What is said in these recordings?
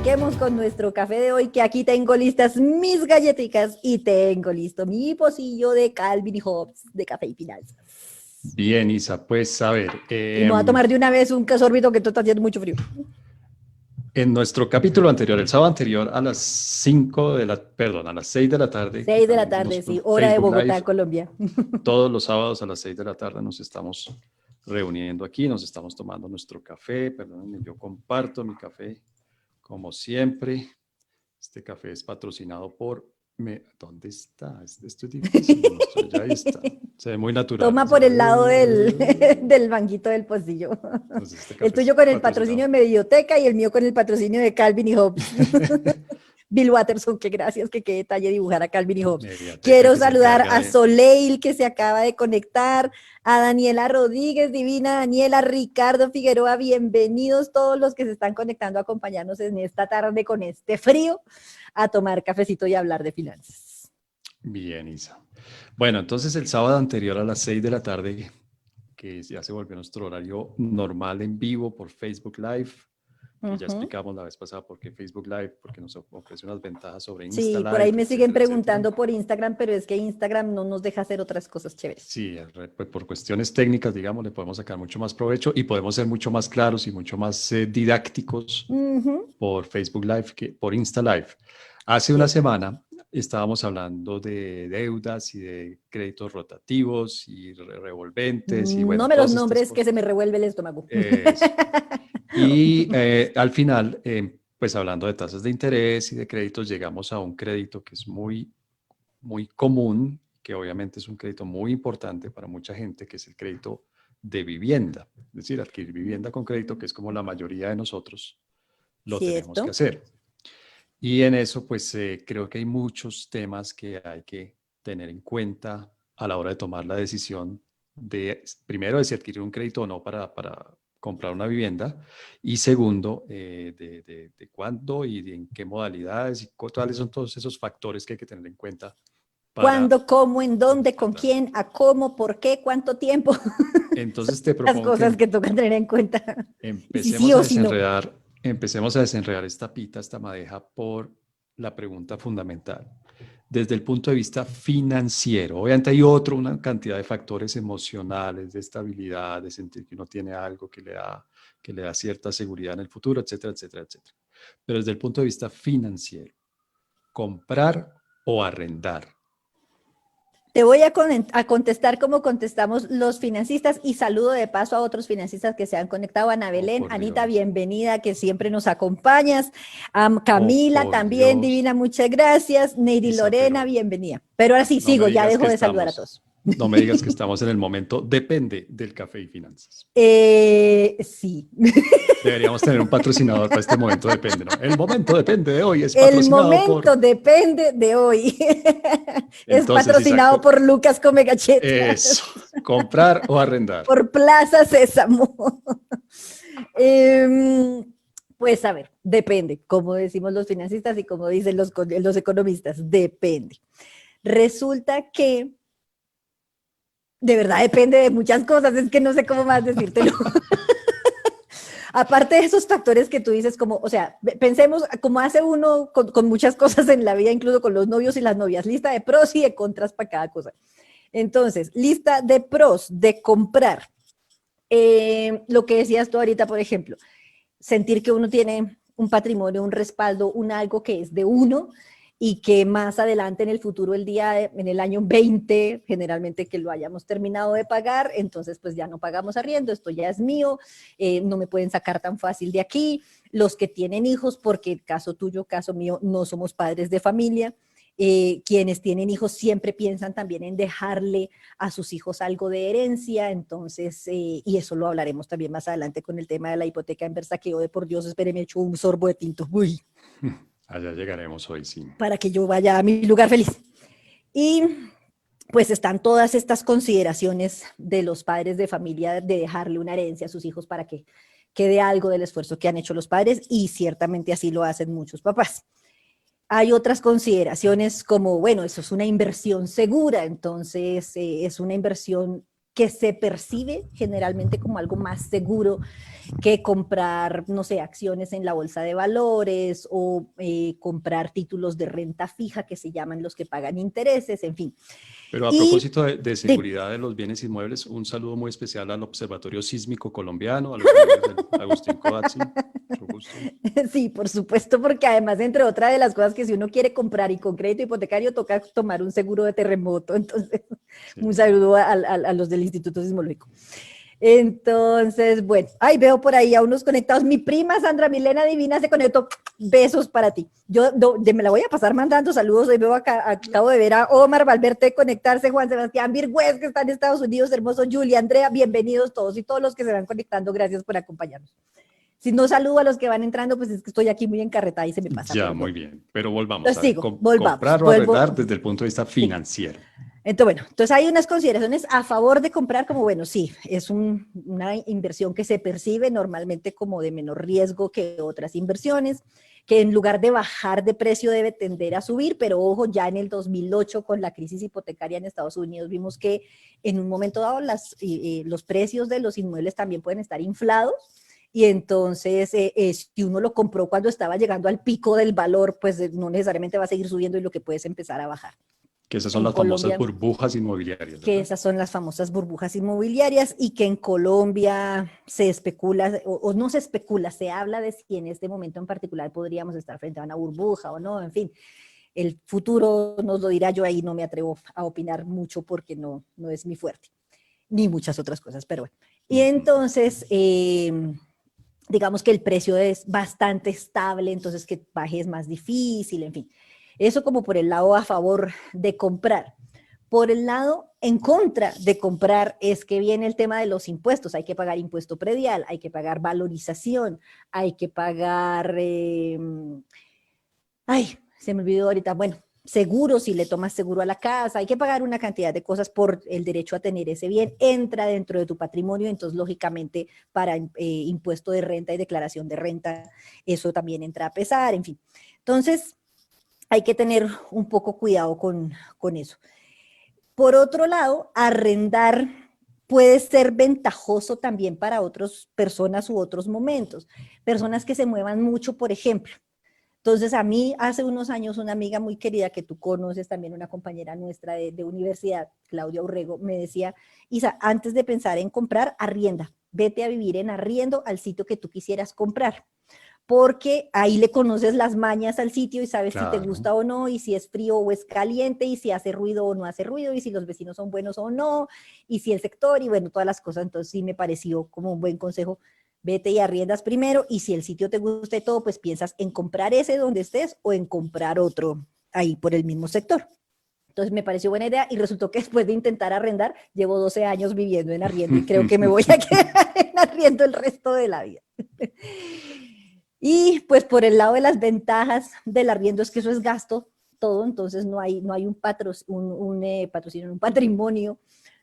arranquemos con nuestro café de hoy, que aquí tengo listas mis galletitas y tengo listo mi pocillo de Calvin y Hobbes de café y finanzas. Bien, Isa, pues a ver, Y me voy a tomar de una vez un sorbito que esto está haciendo mucho frío. en nuestro capítulo anterior, el sábado anterior, a las 6 de la tarde, que 6 de la también tarde, hicimos sí, un hora de Facebook Bogotá, Live, Colombia. todos los sábados a las 6 de la tarde nos estamos reuniendo aquí, nos estamos tomando nuestro café, perdónenme, yo comparto mi café como siempre. Este café es patrocinado por... ¿Dónde está? Esto es difícil de mostrar, ya ahí está. Se ve muy natural. Toma por el lado del banquito del pocillo. Entonces, este El café es tuyo con el patrocinio patrocinado. de Medioteca y el mío con el patrocinio de Calvin y Hobbes. Bill Watterson, qué gracias, que qué detalle dibujar a Calvin y Hobbes. Mediateca, Quiero que se saludar encarga a de... Soleil, que se acaba de conectar, a Daniela Rodríguez, divina Daniela, Ricardo Figueroa, bienvenidos todos los que se están conectando a acompañarnos en esta tarde con este frío, a tomar cafecito y a hablar de finanzas. Bien, Isa. Bueno, entonces el sábado anterior a las 6 de la tarde, que ya se volvió nuestro horario normal en vivo por Facebook Live, que ya explicamos la vez pasada por qué Facebook Live, porque nos ofrece unas ventajas sobre Insta Sí, Live, por ahí me siguen etcétera, etcétera. preguntando por Instagram, pero es que Instagram no nos deja hacer otras cosas chéveres. Sí, pues por cuestiones técnicas, digamos, le podemos sacar mucho más provecho y podemos ser mucho más claros y mucho más didácticos por Facebook Live que por Insta Live. Hace una semana estábamos hablando de deudas y de créditos rotativos y revolventes y bueno, No me los todas estas nombres que cosas. se me revuelve el estómago. Eso. Y al final, pues hablando de tasas de interés y de créditos, llegamos a un crédito que es muy, muy común, que obviamente es un crédito muy importante para mucha gente, que es el crédito de vivienda. Es decir, adquirir vivienda con crédito, que es como la mayoría de nosotros lo tenemos que ¿Cierto? hacer. Y en eso, pues creo que hay muchos temas que hay que tener en cuenta a la hora de tomar la decisión de, primero, de si adquirir un crédito o no para comprar una vivienda, y segundo, de cuándo y de en qué modalidades y cuáles son todos esos factores que hay que tener en cuenta para ¿Cuándo, cómo, en dónde, con tomar la... quién, a cómo, por qué, cuánto tiempo? Entonces te Las propongo cosas que que toca tener en cuenta. Y si sí empecemos o si no. empecemos a desenredar esta pita, esta madeja por la pregunta fundamental. Desde el punto de vista financiero, obviamente hay una cantidad de factores emocionales, de estabilidad, de sentir que uno tiene algo que le da cierta seguridad en el futuro, etcétera, etcétera, etcétera. Pero desde el punto de vista financiero, comprar o arrendar. Te voy a contestar como contestamos los financistas y saludo de paso a otros financistas que se han conectado. Ana Oh, Belén, por Anita, Dios. bienvenida, que siempre nos acompañas. Oh, Camila por también, Dios. divina, muchas gracias. Neidy Isa, Lorena, pero bienvenida. Pero ahora sí, no me sigo, ya digas que dejo de saludar a todos. no me digas que estamos en el momento, depende del café y finanzas. Sí. Deberíamos tener un patrocinador para este momento, depende, ¿no? El momento depende de hoy, es El patrocinado momento por... depende de hoy. Es Entonces, patrocinado Isaac, por Lucas Come Galletas. eso, comprar o arrendar. Por Plaza Sésamo. Pues a ver, depende, como decimos los financistas y como dicen los economistas, depende. Resulta que de verdad depende de muchas cosas, es que no sé cómo más decírtelo. Aparte de esos factores que tú dices, como, o sea, pensemos como hace uno con muchas cosas en la vida, incluso con los novios y las novias, lista de pros y de contras para cada cosa. Entonces, lista de pros de comprar. Lo que decías tú ahorita, por ejemplo, sentir que uno tiene un patrimonio, un respaldo, un algo que es de uno y que más adelante en el futuro, en el año 20, generalmente que lo hayamos terminado de pagar, entonces pues ya no pagamos arriendo, esto ya es mío, no me pueden sacar tan fácil de aquí. Los que tienen hijos, porque caso tuyo, caso mío, no somos padres de familia, quienes tienen hijos siempre piensan también en dejarle a sus hijos algo de herencia, entonces, y eso lo hablaremos también más adelante con el tema de la hipoteca inversa, que de por Dios, espere, me echo un sorbo de tinto, uy, Allá llegaremos hoy, sí. para que yo vaya a mi lugar feliz. Y pues están todas estas consideraciones de los padres de familia de dejarle una herencia a sus hijos para que quede algo del esfuerzo que han hecho los padres, y ciertamente así lo hacen muchos papás. Hay otras consideraciones como, bueno, eso es una inversión segura, entonces es una inversión que se percibe generalmente como algo más seguro que comprar, no sé, acciones en la bolsa de valores o comprar títulos de renta fija que se llaman los que pagan intereses, en fin. Pero a Y propósito de seguridad de los bienes inmuebles, un saludo muy especial al Observatorio Sísmico Colombiano, a los amigos del Agustín Codazzi. Mucho gusto. sí, por supuesto, porque además, entre otras de las cosas que si uno quiere comprar y con crédito hipotecario, toca tomar un seguro de terremoto. Entonces, Sí. un saludo a los del Instituto Sismológico. Entonces, bueno, ay, veo por ahí a unos conectados. Mi prima Sandra Milena Divina se conectó. Besos para ti. Yo me la voy a pasar mandando saludos. Hoy veo acá, acabo de ver a Omar Valverde conectarse, Juan Sebastián Virgüez, que está en Estados Unidos, hermoso, Julia, Andrea, bienvenidos todos y todos los que se van conectando. Gracias por acompañarnos. Si no saludo a los que van entrando, pues es que estoy aquí muy encarretada y se me pasa. Ya, Perdón. muy bien. Pero volvamos Entonces a ver, sigo, volvamos, comprar o vuelvo. arrendar desde el punto de vista Sí. financiero. Entonces, bueno, entonces hay unas consideraciones a favor de comprar, como bueno, sí, es una inversión que se percibe normalmente como de menor riesgo que otras inversiones, que en lugar de bajar de precio debe tender a subir, pero ojo, ya en el 2008 con la crisis hipotecaria en Estados Unidos vimos que en un momento dado los precios de los inmuebles también pueden estar inflados, y entonces si uno lo compró cuando estaba llegando al pico del valor, pues no necesariamente va a seguir subiendo y lo que puede es empezar a bajar. Que esas son En las famosas Colombia, burbujas inmobiliarias, que ¿verdad? esas son las famosas burbujas inmobiliarias y que en Colombia se especula, o no se especula, se habla de si en este momento en particular podríamos estar frente a una burbuja o no, en fin, el futuro nos lo dirá. Yo ahí no me atrevo a opinar mucho porque no es mi fuerte, ni muchas otras cosas, pero bueno. Y entonces, digamos que el precio es bastante estable, entonces que baje es más difícil, en fin. Eso como por el lado a favor de comprar. Por el lado en contra de comprar es que viene el tema de los impuestos. Hay que pagar impuesto predial, hay que pagar valorización, hay que pagar, ay, se me olvidó ahorita, bueno, seguro si le tomas seguro a la casa, hay que pagar una cantidad de cosas por el derecho a tener ese bien, entra dentro de tu patrimonio, entonces lógicamente para impuesto de renta y declaración de renta, eso también entra a pesar, en fin. Entonces, hay que tener un poco cuidado con eso. Por otro lado, arrendar puede ser ventajoso también para otras personas u otros momentos. Personas que se muevan mucho, por ejemplo. Entonces, a mí hace unos años una amiga muy querida que tú conoces, también una compañera nuestra de universidad, Claudia Urrego, me decía, Isa, antes de pensar en comprar, arrienda. Vete a vivir en arriendo al sitio que tú quisieras comprar, porque ahí le conoces las mañas al sitio y sabes si te Claro. gusta o no, y si es frío o es caliente, y si hace ruido o no hace ruido, y si los vecinos son buenos o no, y si el sector, y bueno, todas las cosas. Entonces sí me pareció como un buen consejo. Vete y arriendas primero, y si el sitio te gusta y todo, pues piensas en comprar ese donde estés o en comprar otro ahí por el mismo sector. Entonces me pareció buena idea y resultó que después de intentar arrendar, llevo 12 años viviendo en arriendo y creo que me voy a quedar en arriendo el resto de la vida. Y pues por el lado de las ventajas del arriendo es que eso es gasto todo, entonces no hay un patrocinio, un patrimonio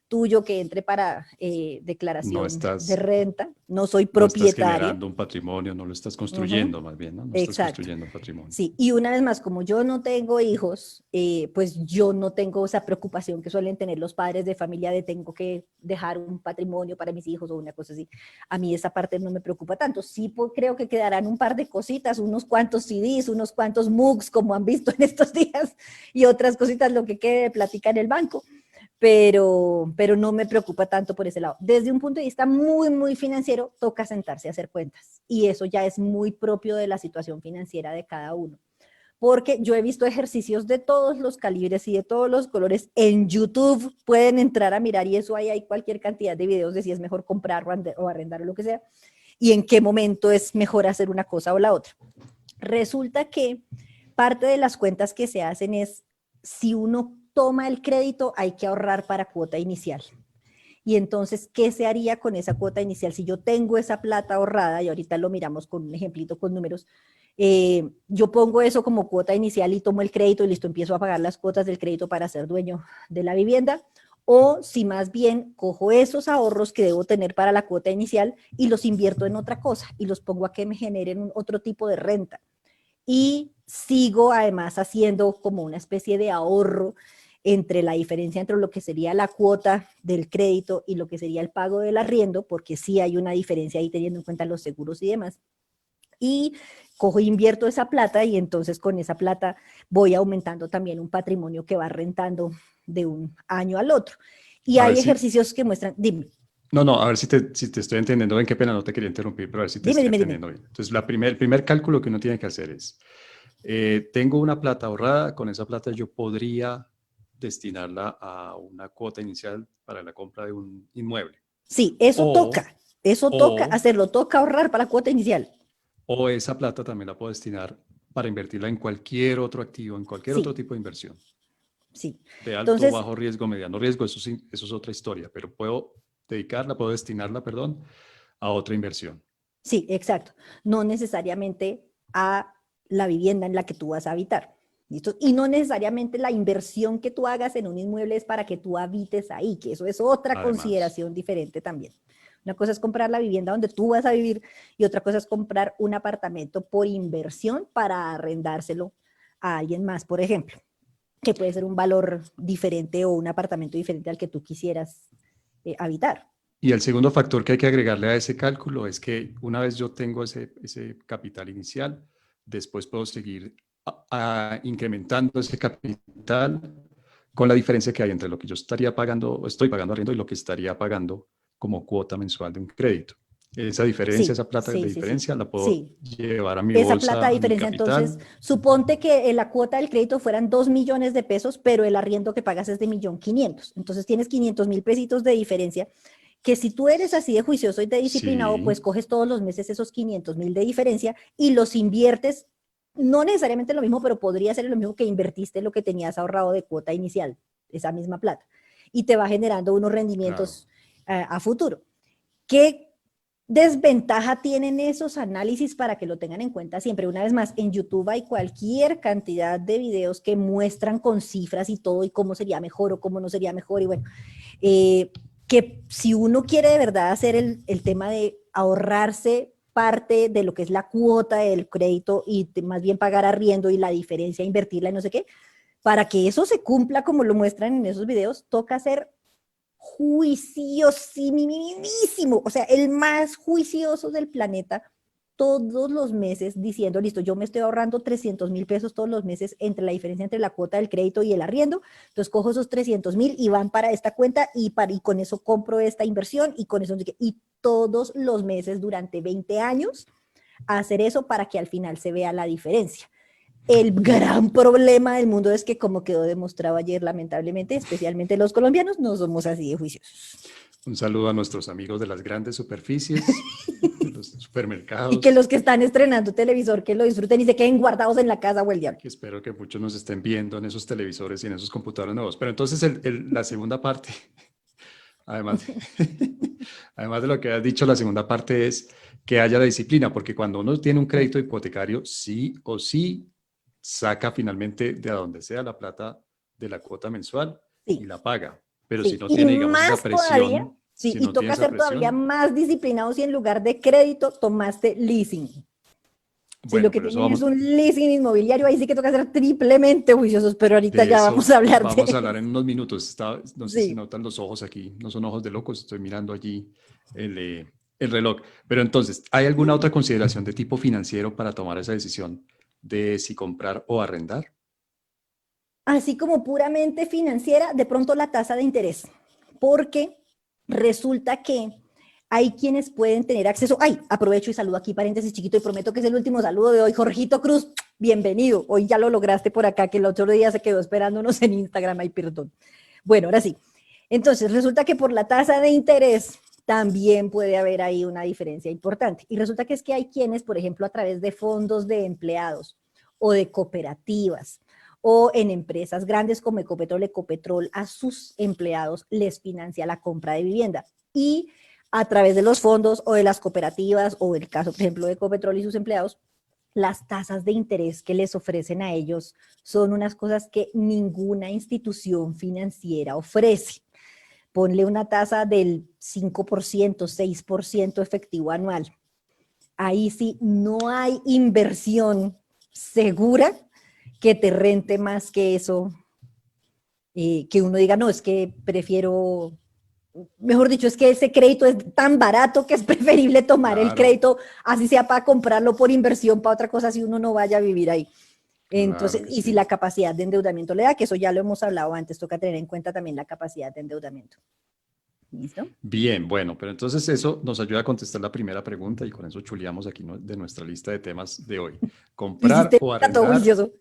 tuyo que entre para No declaración de estás, renta. No soy no estás propietaria. generando un patrimonio, no lo estás Uh-huh. construyendo más bien, ¿no? No estás Exacto. construyendo patrimonio. Sí, y una vez más, como yo no tengo hijos, pues yo no tengo esa preocupación que suelen tener los padres de familia de tengo que dejar un patrimonio para mis hijos o una cosa así. A mí esa parte no me preocupa tanto. Sí, pues, creo que quedarán un par de cositas, unos cuantos CDs, unos cuantos MOOCs, como han visto en estos días, y otras cositas, lo que quede de plática en el banco. Pero no me preocupa tanto por ese lado. Desde un punto de vista muy financiero, toca sentarse a hacer cuentas. Y eso ya es muy propio de la situación financiera de cada uno. Porque yo he visto ejercicios de todos los calibres y de todos los colores en YouTube. Pueden entrar a mirar y eso ahí hay cualquier cantidad de videos de si es mejor comprar o arrendar o lo que sea. Y en qué momento es mejor hacer una cosa o la otra. Resulta que parte de las cuentas que se hacen es si uno toma el crédito, hay que ahorrar para cuota inicial. Y entonces, ¿qué se haría con esa cuota inicial? Si yo tengo esa plata ahorrada, y ahorita lo miramos con un ejemplito con números, yo pongo eso como cuota inicial y tomo el crédito y listo, empiezo a pagar las cuotas del crédito para ser dueño de la vivienda, o si más bien cojo esos ahorros que debo tener para la cuota inicial y los invierto en otra cosa y los pongo a que me generen otro tipo de renta. Y sigo además haciendo como una especie de ahorro entre la diferencia entre lo que sería la cuota del crédito y lo que sería el pago del arriendo, porque sí hay una diferencia ahí teniendo en cuenta los seguros y demás. Y cojo, invierto esa plata y entonces con esa plata voy aumentando también un patrimonio que va rentando de un año al otro. Y A ver hay si, ejercicios que muestran, dime, no, a ver si te estoy entendiendo bien, qué pena, no te quería interrumpir, pero a ver si te dime, estoy dime, dime. entendiendo bien. Entonces, el primer cálculo que uno tiene que hacer es, tengo una plata ahorrada, con esa plata yo podría destinarla a una cuota inicial para la compra de un inmueble. Sí, O, eso toca o, hacerlo, toca ahorrar para la cuota inicial. o esa plata también la puedo destinar para invertirla en cualquier otro activo, en cualquier otro Sí, tipo de inversión. sí. De alto, Entonces, bajo riesgo, mediano riesgo, eso es otra historia, pero puedo destinarla, perdón, a otra inversión. sí, exacto. No necesariamente a la vivienda en la que tú vas a habitar. ¿Listo? Y no necesariamente la inversión que tú hagas en un inmueble es para que tú habites ahí, que eso es otra Además, consideración diferente también. Una cosa es comprar la vivienda donde tú vas a vivir y otra cosa es comprar un apartamento por inversión para arrendárselo a alguien más, por ejemplo, que puede ser un valor diferente o un apartamento diferente al que tú quisieras habitar. y el segundo factor que hay que agregarle a ese cálculo es que una vez yo tengo ese capital inicial, después puedo seguir incrementando ese capital con la diferencia que hay entre lo que yo estaría pagando o estoy pagando arriendo y lo que estaría pagando como cuota mensual de un crédito. Esa diferencia, Sí, esa plata de sí, sí, sí. diferencia la puedo Sí, llevar a mi esa plata bolsa, de a mi diferencia, entonces, capital. suponte que la cuota del crédito fueran 2 millones de pesos, pero el arriendo que pagas es de 1.500.000. Entonces tienes 500.000 pesitos de diferencia, que si tú eres así de juicioso y de disciplinado, Sí, pues coges todos los meses esos 500.000 de diferencia y los inviertes, no necesariamente lo mismo, pero podría ser lo mismo que invertiste lo que tenías ahorrado de cuota inicial, esa misma plata, y te va generando unos claro. rendimientos a futuro. ¿Qué desventaja tienen esos análisis para que lo tengan en cuenta siempre? Una vez más, en YouTube hay cualquier cantidad de videos que muestran con cifras y todo y cómo sería mejor o cómo no sería mejor. Y bueno, que si uno quiere de verdad hacer el tema de ahorrarse parte de lo que es la cuota del crédito y más bien pagar arriendo y la diferencia, invertirla y no sé qué, para que eso se cumpla como lo muestran en esos videos, toca hacer juiciosísimo, o sea, el más juicioso del planeta, todos los meses diciendo, listo, yo me estoy ahorrando 300.000 pesos todos los meses entre la diferencia entre la cuota del crédito y el arriendo, entonces cojo esos 300.000 y van para esta cuenta y con eso compro esta inversión y con eso, y todos los meses durante 20 años hacer eso para que al final se vea la diferencia. El gran problema del mundo es que, como quedó demostrado ayer, lamentablemente, especialmente los colombianos, no somos así de juiciosos. Un saludo a nuestros amigos de las grandes superficies, de los Y que supermercados, los que están estrenando televisor, que lo disfruten y se queden guardados en la casa o el diablo. que espero que muchos nos estén viendo en esos televisores y en esos computadores nuevos. Pero entonces la segunda parte, además además de lo que has dicho, la segunda parte es que haya la disciplina, porque cuando uno tiene un crédito hipotecario, sí o sí saca finalmente de a donde sea la plata de la cuota mensual y Sí, la paga. Pero si sí. no Y tiene, digamos, esa más todavía, presión, sí, si y no tiene toca esa ser todavía presión, más disciplinado si en lugar de crédito tomaste leasing. Si lo bueno, que pero eso tienen es vamos, un leasing inmobiliario, ahí sí que toca ser triplemente juiciosos, pero ahorita de ya vamos eso a hablar de vamos a hablar eso. en unos minutos. No sé si Sí. notan los ojos aquí, no son ojos de locos, estoy mirando allí el reloj. Pero entonces, ¿hay alguna otra consideración de tipo financiero para tomar esa decisión de si comprar o arrendar? Así como puramente financiera, de pronto la tasa de interés, porque resulta que hay quienes pueden tener acceso. Ay, aprovecho y saludo aquí, paréntesis chiquito, y prometo que es el último saludo de hoy. Jorgito Cruz, bienvenido. Hoy ya lo lograste por acá, que el otro día se quedó esperándonos en Instagram. Ay, perdón. Bueno, ahora sí. Entonces, resulta que por la tasa de interés también puede haber ahí una diferencia importante. Y resulta que es que hay quienes, por ejemplo, a través de fondos de empleados o de cooperativas, o en empresas grandes como Ecopetrol, Ecopetrol a sus empleados les financia la compra de vivienda. Y a través de los fondos o de las cooperativas, o el caso, por ejemplo, de Ecopetrol y sus empleados, las tasas de interés que les ofrecen a ellos son unas cosas que ninguna institución financiera ofrece. Ponle una tasa del 5%, 6% efectivo anual. Ahí sí no hay inversión segura que te rente más que eso que uno diga, no, es que prefiero, mejor dicho, es que ese crédito es tan barato que es preferible tomar el Claro, crédito, así sea para comprarlo por inversión, para otra cosa, si uno no vaya a vivir ahí. claro Entonces, que y si sí. la capacidad de endeudamiento le da, que eso ya lo hemos hablado antes, toca tener en cuenta también la capacidad de endeudamiento. ¿Listo? Bien, bueno, pero entonces eso nos ayuda a contestar la primera pregunta y con eso chuleamos aquí de nuestra lista de temas de hoy. Tú Comprar hiciste o todo arrendar, juicioso.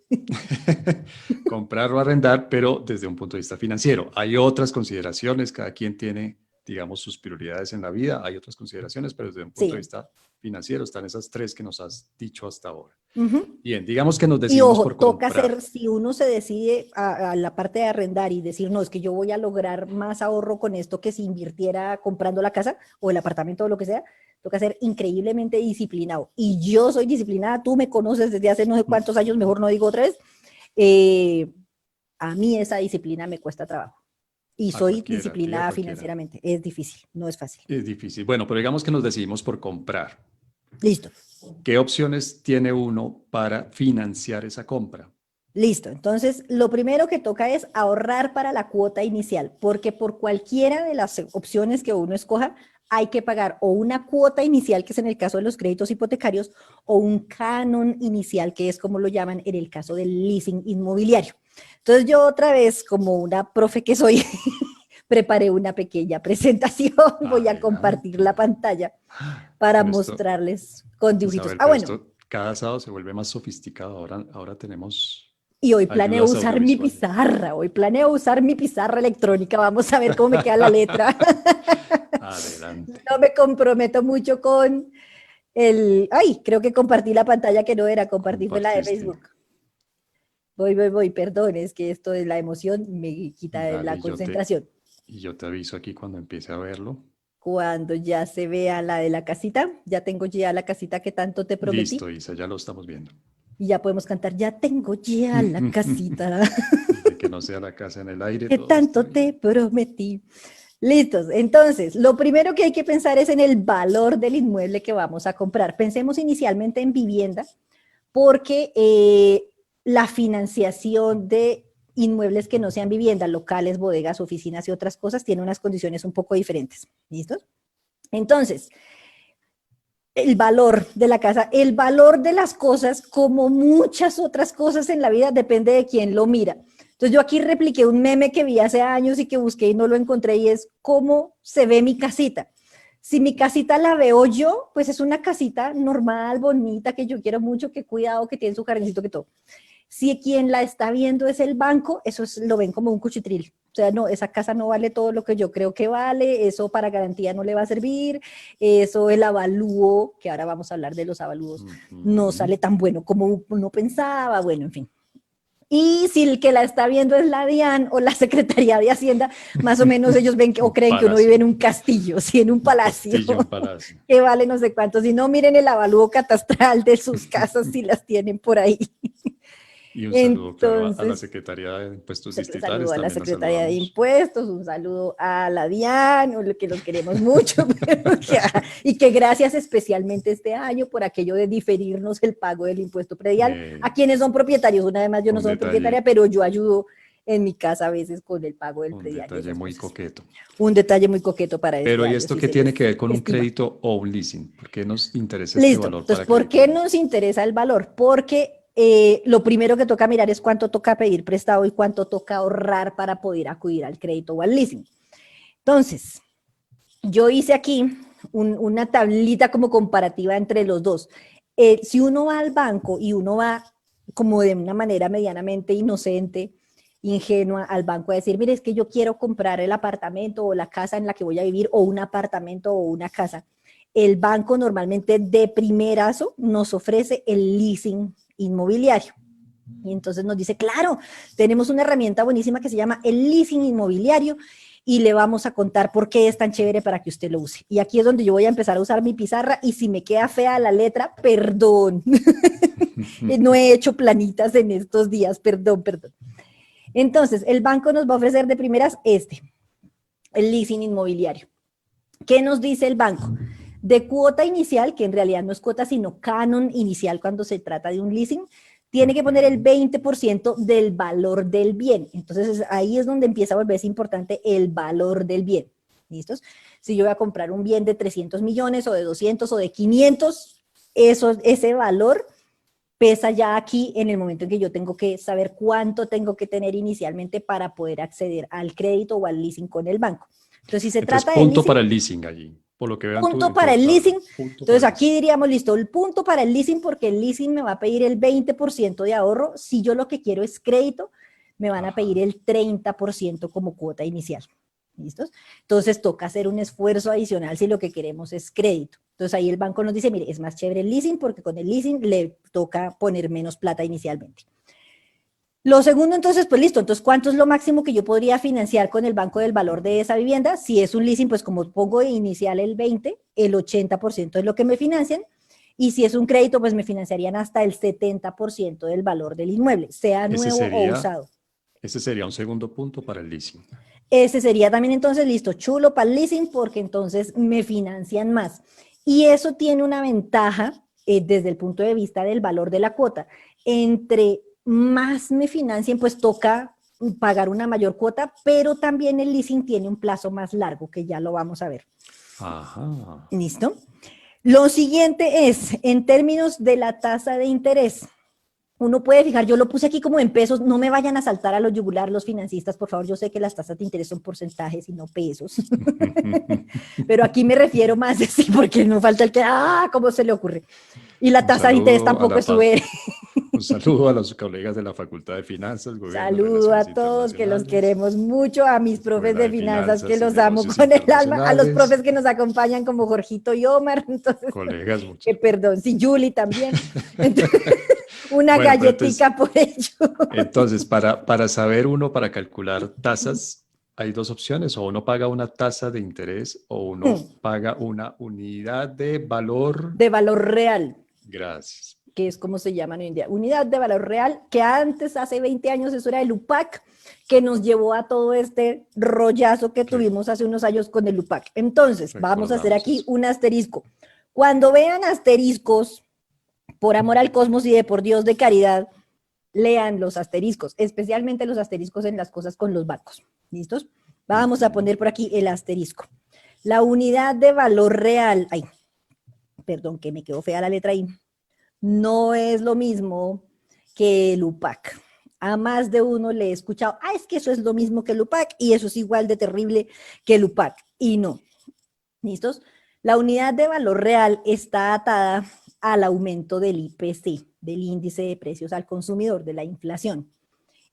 comprar o arrendar, pero desde un punto de vista financiero. Hay otras consideraciones, cada quien tiene, digamos, sus prioridades en la vida, hay otras consideraciones, pero desde un punto de Sí. vista financiero están esas tres que nos has dicho hasta ahora. Ujú. Bien, digamos que nos Y decidimos ojo, por toca comprar. hacer, si uno se decide a la parte de arrendar y decir, no, es que yo voy a lograr más ahorro con esto que si invirtiera comprando la casa o el apartamento o lo que sea, toca ser increíblemente disciplinado. Y yo soy disciplinada, tú me conoces desde hace no sé cuántos años, mejor no digo otra vez. eh, a mí esa disciplina me cuesta trabajo. Y A soy cualquiera, a ti, a disciplinada cualquiera. financieramente. Es difícil, no es fácil. Es difícil. Bueno, pero digamos que nos decidimos por comprar. Listo. ¿Qué opciones tiene uno para financiar esa compra? Listo. Entonces, lo primero que toca es ahorrar para la cuota inicial, porque por cualquiera de las opciones que uno escoja, hay que pagar o una cuota inicial, que es en el caso de los créditos hipotecarios, o un canon inicial, que es como lo llaman en el caso del leasing inmobiliario. Entonces, yo otra vez, como una profe que soy, preparé una pequeña presentación. Voy a compartir la Adelante. pantalla para Pero esto, mostrarles con dibujitos. Isabel, Ah, pero bueno, esto cada sábado se vuelve más sofisticado. Ahora tenemos y hoy planeo ayudas usar mi audiovisuales. pizarra, hoy planeo usar mi pizarra electrónica, vamos a ver cómo me queda la letra. Adelante. No me comprometo mucho con ay, creo que compartí la pantalla que no era, compartí fue la de Compartiste. Facebook. Voy, perdón, es que esto de la emoción me quita Dale, la concentración. y yo te aviso aquí cuando empiece a verlo. Cuando ya se vea la de la casita, ya tengo ya la casita que tanto te Listo, prometí Isa, ya lo estamos viendo. y ya podemos cantar, ya tengo ya la casita Desde que no sea la casa en el aire, que todo está tanto te bien. prometí. Listos. Entonces, lo primero que hay que pensar es en el valor del inmueble que vamos a comprar. Pensemos inicialmente en vivienda, porque la financiación de inmuebles que no sean viviendas, locales, bodegas, oficinas y otras cosas, tiene unas condiciones un poco diferentes. ¿Listos? Entonces, el valor de la casa, el valor de las cosas, como muchas otras cosas en la vida, depende de quién lo mira. Entonces yo aquí repliqué un meme que vi hace años y que busqué y no lo encontré y es cómo se ve mi casita. Si mi casita la veo yo, pues es una casita normal, bonita, que yo quiero mucho, que cuidado, que tiene su jardincito, que todo. Si quien la está viendo es el banco, eso lo ven como un cuchitril. O sea, no, esa casa no vale todo lo que yo creo que vale, eso para garantía no le va a servir, eso el avalúo, que ahora vamos a hablar de los avalúos, no Ujú. sale tan bueno como uno pensaba, bueno, en fin. Y si el que la está viendo es la DIAN o la Secretaría de Hacienda, más o menos ellos ven que, o Un creen que uno vive en palacio, un castillo, sí, en un un palacio, castillo, un palacio. que vale no sé cuánto. Si no, miren el avalúo catastral de sus casas si las tienen por ahí. Y un saludo, claro, a la Entonces, Secretaría de Impuestos un Distritales, saludo a la también la Secretaría de saludamos. Impuestos, un saludo a la DIAN, que los queremos mucho, y que gracias especialmente este año por aquello de diferirnos el pago del impuesto predial a quienes son propietarios. Una vez más, yo no soy propietaria, pero yo ayudo en mi casa a veces con el pago del un predial y detalle esas muy cosas. coqueto. Un detalle muy coqueto para este Pero ¿y año, esto si qué se tiene que les ver con un estima. crédito o un leasing? ¿Por qué nos interesa este Listo. valor Entonces, para ¿por qué creditarnos? nos interesa el valor? Porque lo primero que toca mirar es cuánto toca pedir prestado y cuánto toca ahorrar para poder acudir al crédito o al leasing. Entonces, yo hice aquí una tablita como comparativa entre los dos. Si uno va al banco y uno va como de una manera medianamente inocente, ingenua al banco a decir, mire, es que yo quiero comprar el apartamento o la casa en la que voy a vivir o un apartamento o una casa, el banco normalmente de primerazo nos ofrece el leasing inmobiliario. Y entonces nos dice, claro, tenemos una herramienta buenísima que se llama el leasing inmobiliario y le vamos a contar por qué es tan chévere para que usted lo use. Y aquí es donde yo voy a empezar a usar mi pizarra y si me queda fea la letra, perdón. No he hecho planitas en estos días, perdón, perdón. Entonces, el banco nos va a ofrecer de primeras el leasing inmobiliario. ¿Qué nos dice el banco? De cuota inicial, que en realidad no es cuota, sino canon inicial cuando se trata de un leasing, tiene que poner el 20% del valor del bien. Entonces ahí es donde empieza a volverse importante el valor del bien. ¿Listos? Si yo voy a comprar un bien de 300 millones o de 200 o de 500, ese valor pesa ya aquí en el momento en que yo tengo que saber cuánto tengo que tener inicialmente para poder acceder al crédito o al leasing con el banco. Entonces, si se trata de punto leasing, para el leasing allí, por lo que vean punto en para el tabla. leasing. Punto Entonces, para el aquí diríamos, listo, el punto para el leasing, porque el leasing me va a pedir el 20% de ahorro. Si yo lo que quiero es crédito, me van a pedir el 30% como cuota inicial. ¿Listos? Entonces toca hacer un esfuerzo adicional si lo que queremos es crédito. Entonces ahí el banco nos dice, mire, es más chévere el leasing porque con el leasing le toca poner menos plata inicialmente. Lo segundo, entonces, pues listo, entonces, ¿cuánto es lo máximo que yo podría financiar con el banco del valor de esa vivienda? Si es un leasing, pues como pongo de inicial el 20, el 80% es lo que me financian, y si es un crédito, pues me financiarían hasta el 70% del valor del inmueble, sea nuevo o usado. Ese sería un segundo punto para el leasing. Ese sería también entonces, listo, chulo para el leasing porque entonces me financian más. Y eso tiene una ventaja desde el punto de vista del valor de la cuota. Entre más me financien, pues toca pagar una mayor cuota, pero también el leasing tiene un plazo más largo, que ya lo vamos a ver. Ajá. ¿Listo? Lo siguiente es, en términos de la tasa de interés, uno puede fijar, yo lo puse aquí como en pesos, no me vayan a saltar a los yugular los financistas, por favor, yo sé que las tasas de interés son porcentajes y no pesos, pero aquí me refiero más así, porque no falta el que, ¿cómo se le ocurre? Y la tasa de interés tampoco es sube. Un saludo a los colegas de la Facultad de Finanzas, Gobierno, Saludo a Relaciones todos, que los Internacionales. queremos mucho, a mis profes de finanzas, que los amo Negocios con el alma, a los internacionales. profes que nos acompañan como Jorgito y Omar, entonces, Colegas, perdón, sí, Julie también. Entonces, una bueno, galletica por ello. Entonces, para saber uno, para calcular tasas, hay dos opciones, o uno paga una tasa de interés o uno paga una unidad de valor. De valor real. Gracias. Que es como se llaman hoy en día, unidad de valor real, que antes, hace 20 años, eso era el UPAC, que nos llevó a todo este rollazo que tuvimos hace unos años con el UPAC. Entonces, vamos a hacer aquí un asterisco. Cuando vean asteriscos, por amor al cosmos y de por Dios de caridad, lean los asteriscos, especialmente los asteriscos en las cosas con los bancos. ¿Listos? Vamos a poner por aquí el asterisco. La unidad de valor real, ay, perdón, que me quedó fea la letra ahí, no es lo mismo que el UPAC. A más de uno le he escuchado, es que eso es lo mismo que el UPAC y eso es igual de terrible que el UPAC. Y no. ¿Listos? La unidad de valor real está atada al aumento del IPC, del índice de precios al consumidor, de la inflación.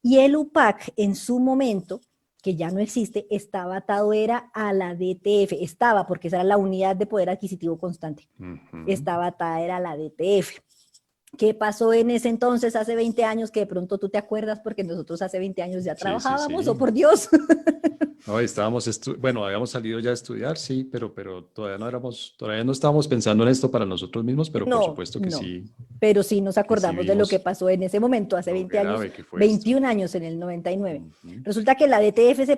Y el UPAC en su momento, que ya no existe, estaba atado era a la DTF, estaba porque esa era la unidad de poder adquisitivo constante, estaba atada era a la DTF. ¿Qué pasó en ese entonces, hace 20 años, que de pronto tú te acuerdas porque nosotros hace 20 años ya trabajábamos, oh por Dios? No, bueno, habíamos salido ya a estudiar, sí, pero todavía no estábamos pensando en esto para nosotros mismos, pero por supuesto que sí. Pero sí nos acordamos de lo que pasó en ese momento, hace 20 años, 21 años, en el 99. Resulta que la DTF se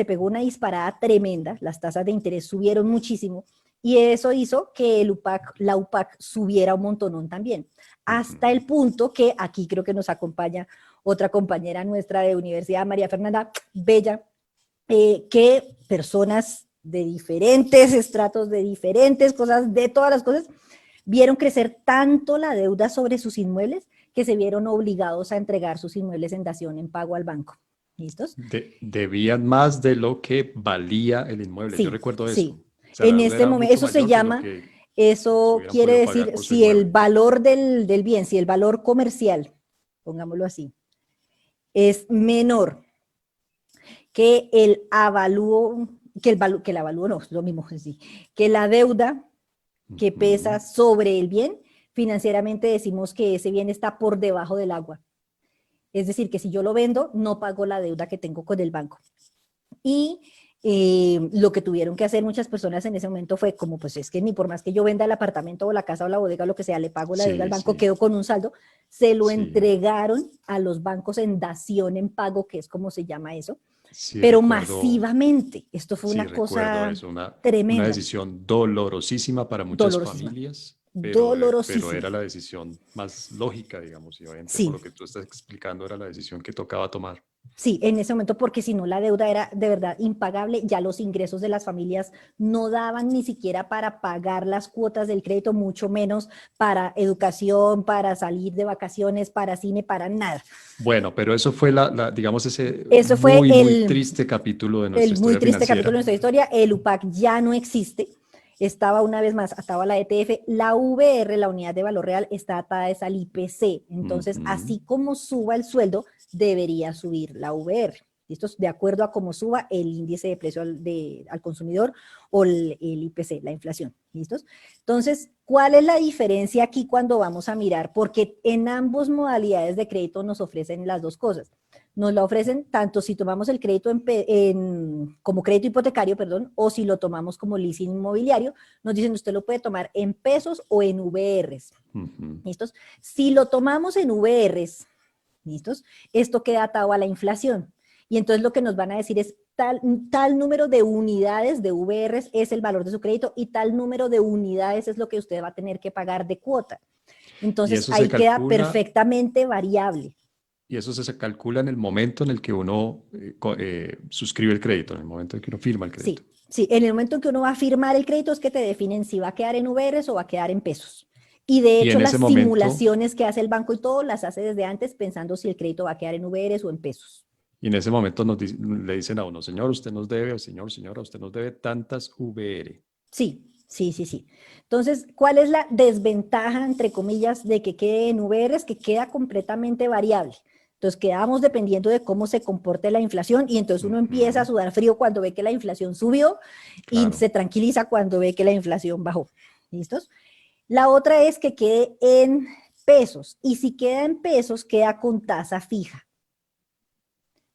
pegó una disparada tremenda, las tasas de interés subieron muchísimo, y eso hizo que la UPAC subiera un montonón también, hasta el punto que aquí creo que nos acompaña otra compañera nuestra de universidad, María Fernanda Bella, que personas de diferentes estratos, de diferentes cosas, de todas las cosas, vieron crecer tanto la deuda sobre sus inmuebles que se vieron obligados a entregar sus inmuebles en dación en pago al banco. ¿Listos? Debían más de lo que valía el inmueble. Sí, yo recuerdo eso. Sí. O sea, en este momento, eso se llama, eso quiere decir, si el valor del bien, si el valor comercial, pongámoslo así, es menor que el avalúo, que el avalúo no, es lo mismo, sí, que la deuda que pesa sobre el bien, financieramente decimos que ese bien está por debajo del agua. Es decir, que si yo lo vendo, no pago la deuda que tengo con el banco. Y lo que tuvieron que hacer muchas personas en ese momento fue como, pues es que ni por más que yo venda el apartamento o la casa o la bodega o lo que sea, le pago la deuda al banco, quedo con un saldo, se lo entregaron a los bancos en dación en pago, que es como se llama eso, pero masivamente. Esto fue una cosa tremenda. Una decisión dolorosísima para muchas familias. pero era dolorosísimo. la decisión más lógica, digamos, y obviamente por lo Sí. que tú estás explicando era la decisión que tocaba tomar. Sí, en ese momento, porque si no la deuda era de verdad impagable, ya los ingresos de las familias no daban ni siquiera para pagar las cuotas del crédito, mucho menos para educación, para salir de vacaciones, para cine, para nada. Bueno, pero eso fue digamos, ese Eso fue muy, muy triste capítulo de nuestra el muy historia triste capítulo de financiera. nuestra historia. El UPAC ya no existe. Estaba una vez más atado a la ETF. La VR, la unidad de valor real, está atada al IPC. Entonces, Ujú. así como suba el sueldo, debería subir la VR. ¿Listos? De acuerdo a cómo suba el índice de precio al consumidor o el IPC, la inflación. ¿Listos? Entonces, ¿cuál es la diferencia aquí cuando vamos a mirar? Porque en ambas modalidades de crédito nos ofrecen las dos cosas. Nos la ofrecen tanto si tomamos el crédito como crédito hipotecario, perdón, o si lo tomamos como leasing inmobiliario, nos dicen usted lo puede tomar en pesos o en VRs. Ujú. ¿Listos? Si lo tomamos en VRs, ¿listos? Esto queda atado a la inflación. Y entonces lo que nos van a decir es tal número de unidades de VRs es el valor de su crédito y tal número de unidades es lo que usted va a tener que pagar de cuota. Y Entonces eso se ahí queda calcula, perfectamente variable. y eso se calcula en el momento en el que uno suscribe el crédito, en el momento en que uno firma el crédito. Sí, sí, en el momento en que uno va a firmar el crédito es que te definen si va a quedar en VRs o va a quedar en pesos. Y de Y hecho en las ese momento, simulaciones que hace el banco y todo las hace desde antes pensando si el crédito va a quedar en VRs o en pesos. y en ese momento le dicen a uno, señor, usted nos debe, o señor, señora, usted nos debe tantas VR. Sí, sí, sí, sí. Entonces, ¿cuál es la desventaja, entre comillas, de que quede en VRs? Que queda completamente variable. Entonces, quedamos dependiendo de cómo se comporte la inflación y entonces uno empieza a Ujú. sudar frío cuando ve que la inflación subió y Claro. se tranquiliza cuando ve que la inflación bajó. ¿Listos? La otra es que quede en pesos y si queda en pesos, queda con tasa fija.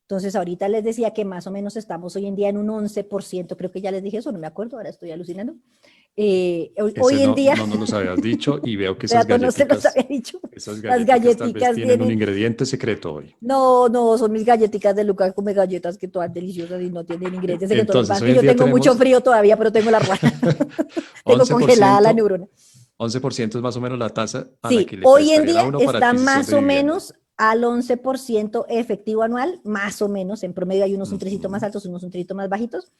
Entonces, ahorita les decía que más o menos estamos hoy en día en un 11%, creo que ya les dije eso, no me acuerdo, ahora estoy alucinando. Ese Hoy en no, día, no nos los habías dicho y veo que Beato no se los había dicho, esas las galletitas tal vez galletitas tienen un tienen, ingrediente secreto hoy. no, no, son mis galletitas de Lucas, come galletas que todas deliciosas y no tienen ingredientes secretos. Entonces, Más hoy que en yo día tengo mucho tenemos frío todavía, pero tengo la ruana, tengo once por congelada la ciento, neurona. 11% es más o menos la tasa a la que Sí, le hoy en prestarían a día uno para está adquisición más de o vivienda. menos al 11% efectivo anual, más o menos, en promedio hay unos un trecito más Ujú. altos, unos un trecito más bajitos,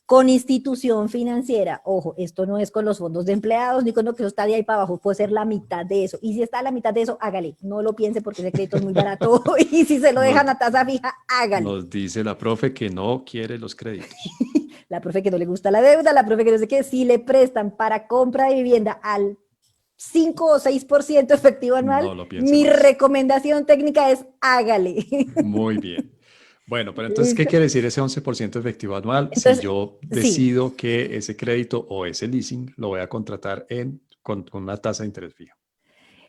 con institución financiera. Ojo, esto no es con los fondos de empleados ni con lo que eso está de ahí para abajo, puede ser la mitad de eso. Y si está a la mitad de eso, hágale, no lo piense porque ese crédito es muy barato. Y si se lo Nos, dejan a tasa fija, hágale. nos dice la profe que no quiere los créditos. La profe que no le gusta la deuda, la profe que no sé qué, si le prestan para compra de vivienda al 5 o 6% efectivo anual, No lo piense mi más. recomendación técnica es hágale. Muy bien. Bueno, pero entonces, ¿qué ¿Listo? quiere decir ese 11% efectivo anual si Entonces, yo sí, decido que ese crédito o ese leasing lo voy a contratar con una tasa de interés fija?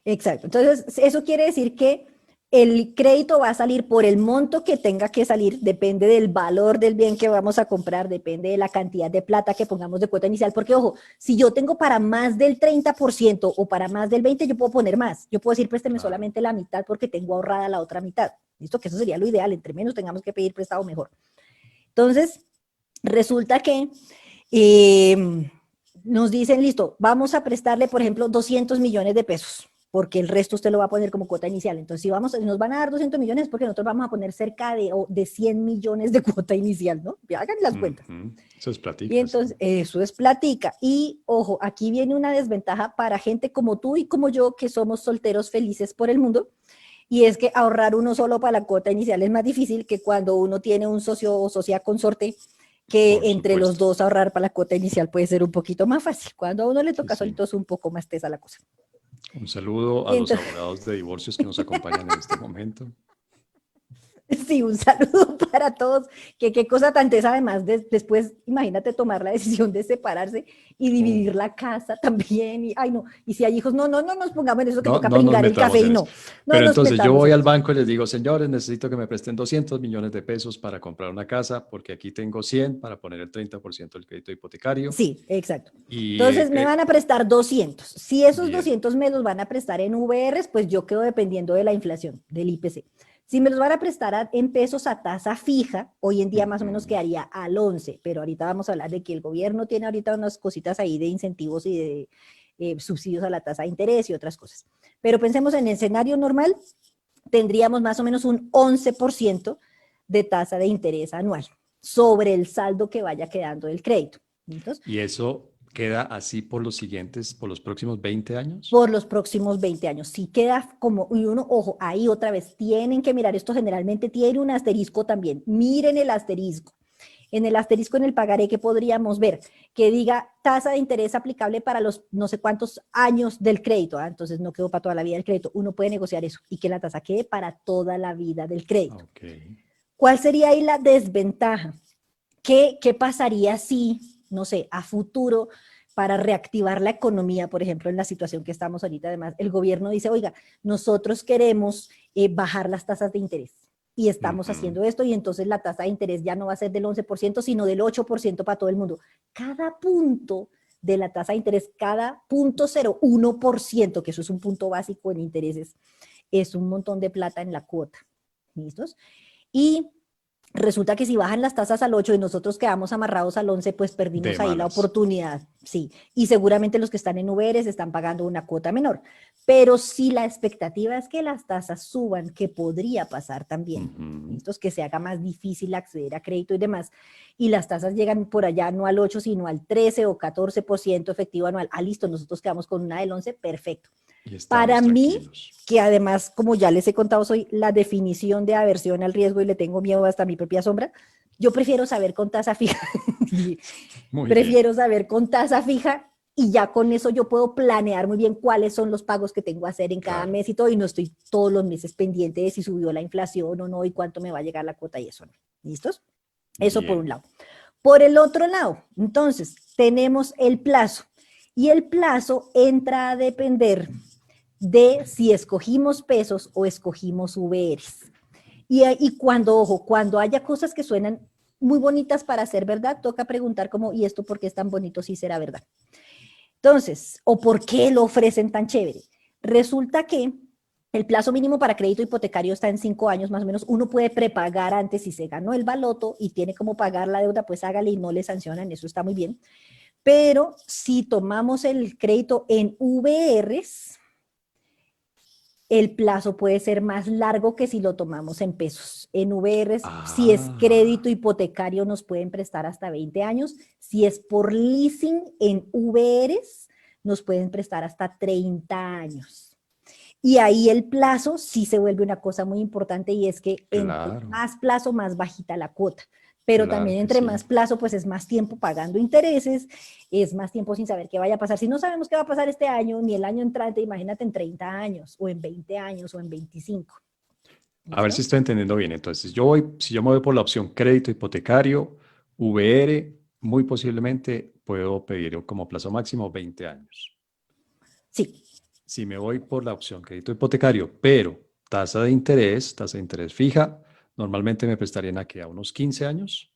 exacto. Entonces, eso quiere decir que el crédito va a salir por el monto que tenga que salir, depende del valor del bien que vamos a comprar, depende de la cantidad de plata que pongamos de cuota inicial, porque ojo, si yo tengo para más del 30% o para más del 20%, yo puedo poner más. Yo puedo decir, présteme Claro. solamente la mitad porque tengo ahorrada la otra mitad. ¿Listo? Que eso sería lo ideal, entre menos tengamos que pedir prestado mejor. Entonces, resulta que nos dicen, listo, vamos a prestarle, por ejemplo, 200 millones de pesos, porque el resto usted lo va a poner como cuota inicial. Entonces, si nos van a dar 200 millones, porque nosotros vamos a poner cerca de 100 millones de cuota inicial, ¿no? Hagan las cuentas. Ujú. Eso es Y platica, sí. entonces, eso es platica. Y ojo, aquí viene una desventaja para gente como tú y como yo, que somos solteros felices por el mundo. Y es que ahorrar uno solo para la cuota inicial es más difícil que cuando uno tiene un socio o socia consorte, que Por entre los supuesto. dos ahorrar para la cuota inicial puede ser un poquito más fácil. Cuando a uno le Sí, toca sí. solito es un poco más tesa la cosa. Un saludo a los Entonces, abogados de divorcios que nos acompañan en este momento. sí, un saludo para todos. Que qué cosa tan tesa, además, después, imagínate tomar la decisión de separarse y Oh. dividir la casa también. Y, ay, no, y si hay hijos, no, no, no nos pongamos en eso que No, toca no nos pringar el café metamos y en eso. no, no Pero nos entonces yo metamos voy en al eso. banco y les digo, señores, necesito que me presten 200 millones de pesos para comprar una casa, porque aquí tengo 100 para poner el 30% del crédito hipotecario. Sí, exacto. Y Entonces me van a prestar 200. Si esos bien. 200 me los van a prestar en VRs, pues yo quedo dependiendo de la inflación, del IPC. Si me los van a prestar en pesos a tasa fija, hoy en día más o menos Ujú. quedaría al 11, pero ahorita vamos a hablar de que el gobierno tiene ahorita unas cositas ahí de incentivos y subsidios a la tasa de interés y otras cosas. Pero pensemos en el escenario normal, tendríamos más o menos un 11% de tasa de interés anual sobre el saldo que vaya quedando del crédito. ¿Listo? ¿Y eso queda así por por los próximos 20 años? Por los próximos 20 años. Si queda como, y uno, ojo, ahí otra vez, tienen que mirar, esto generalmente tiene un asterisco también, miren el asterisco. En el asterisco, en el pagaré, que podríamos ver que diga tasa de interés aplicable para los no sé cuántos años del crédito. Entonces no quedó para toda la vida del crédito. Uno puede negociar eso y que la tasa quede para toda la vida del crédito. Okay. ¿Cuál sería ahí la desventaja? ¿Qué pasaría si, no sé, a futuro, para reactivar la economía, por ejemplo, en la situación que estamos ahorita, además, el gobierno dice, oiga, nosotros queremos bajar las tasas de interés y estamos haciendo esto, y entonces la tasa de interés ya no va a ser del 11%, sino del 8% para todo el mundo? Cada punto de la tasa de interés, cada 0.01%, que eso es un punto básico en intereses, es un montón de plata en la cuota. ¿Listos? Y resulta que si bajan las tasas al 8 y nosotros quedamos amarrados al 11, pues perdimos ahí la oportunidad, sí. Y seguramente los que están en VRs están pagando una cuota menor. Pero si la expectativa es que las tasas suban, que podría pasar también, ¿listos? Que se haga más difícil acceder a crédito y demás, y las tasas llegan por allá no al 8, sino al 13 o 14% efectivo anual. Listo, nosotros quedamos con una del 11, perfecto. Para mí, que además, como ya les he contado, soy la definición de aversión al riesgo y le tengo miedo hasta a mi propia sombra, yo prefiero saber con tasa fija. Prefiero saber con tasa fija, y ya con eso yo puedo planear muy bien cuáles son los pagos que tengo que hacer en cada mes y todo, y no estoy todos los meses pendiente de si subió la inflación o no y cuánto me va a llegar la cuota y eso no. ¿Listos? Eso por un lado. Por el otro lado, entonces, tenemos el plazo, y el plazo entra a depender de si escogimos pesos o escogimos VRs. Y cuando, ojo, cuando haya cosas que suenan muy bonitas para ser verdad, toca preguntar como, ¿y esto por qué es tan bonito si será verdad? Entonces, ¿o por qué lo ofrecen tan chévere? Resulta que el plazo mínimo para crédito hipotecario está en 5 años, más o menos. Uno puede prepagar antes si se ganó el baloto y tiene como pagar la deuda, pues hágale y no le sancionan, eso está muy bien. Pero si tomamos el crédito en VRs, el plazo puede ser más largo que si lo tomamos en pesos. En VRs, si es crédito hipotecario, nos pueden prestar hasta 20 años. Si es por leasing en VRs, nos pueden prestar hasta 30 años. Y ahí el plazo sí se vuelve una cosa muy importante, y es que entre más plazo, más bajita la cuota. Pero también entre más plazo, pues es más tiempo pagando intereses, es más tiempo sin saber qué vaya a pasar. Si no sabemos qué va a pasar este año, ni el año entrante, imagínate en 30 años, o en 20 años, o en 25. ¿Listo? A ver si estoy entendiendo bien. Entonces, si yo me voy por la opción crédito hipotecario, VR, muy posiblemente puedo pedir como plazo máximo 20 años. Sí. Si me voy por la opción crédito hipotecario, pero tasa de interés fija, normalmente me prestarían aquí a unos 15 años.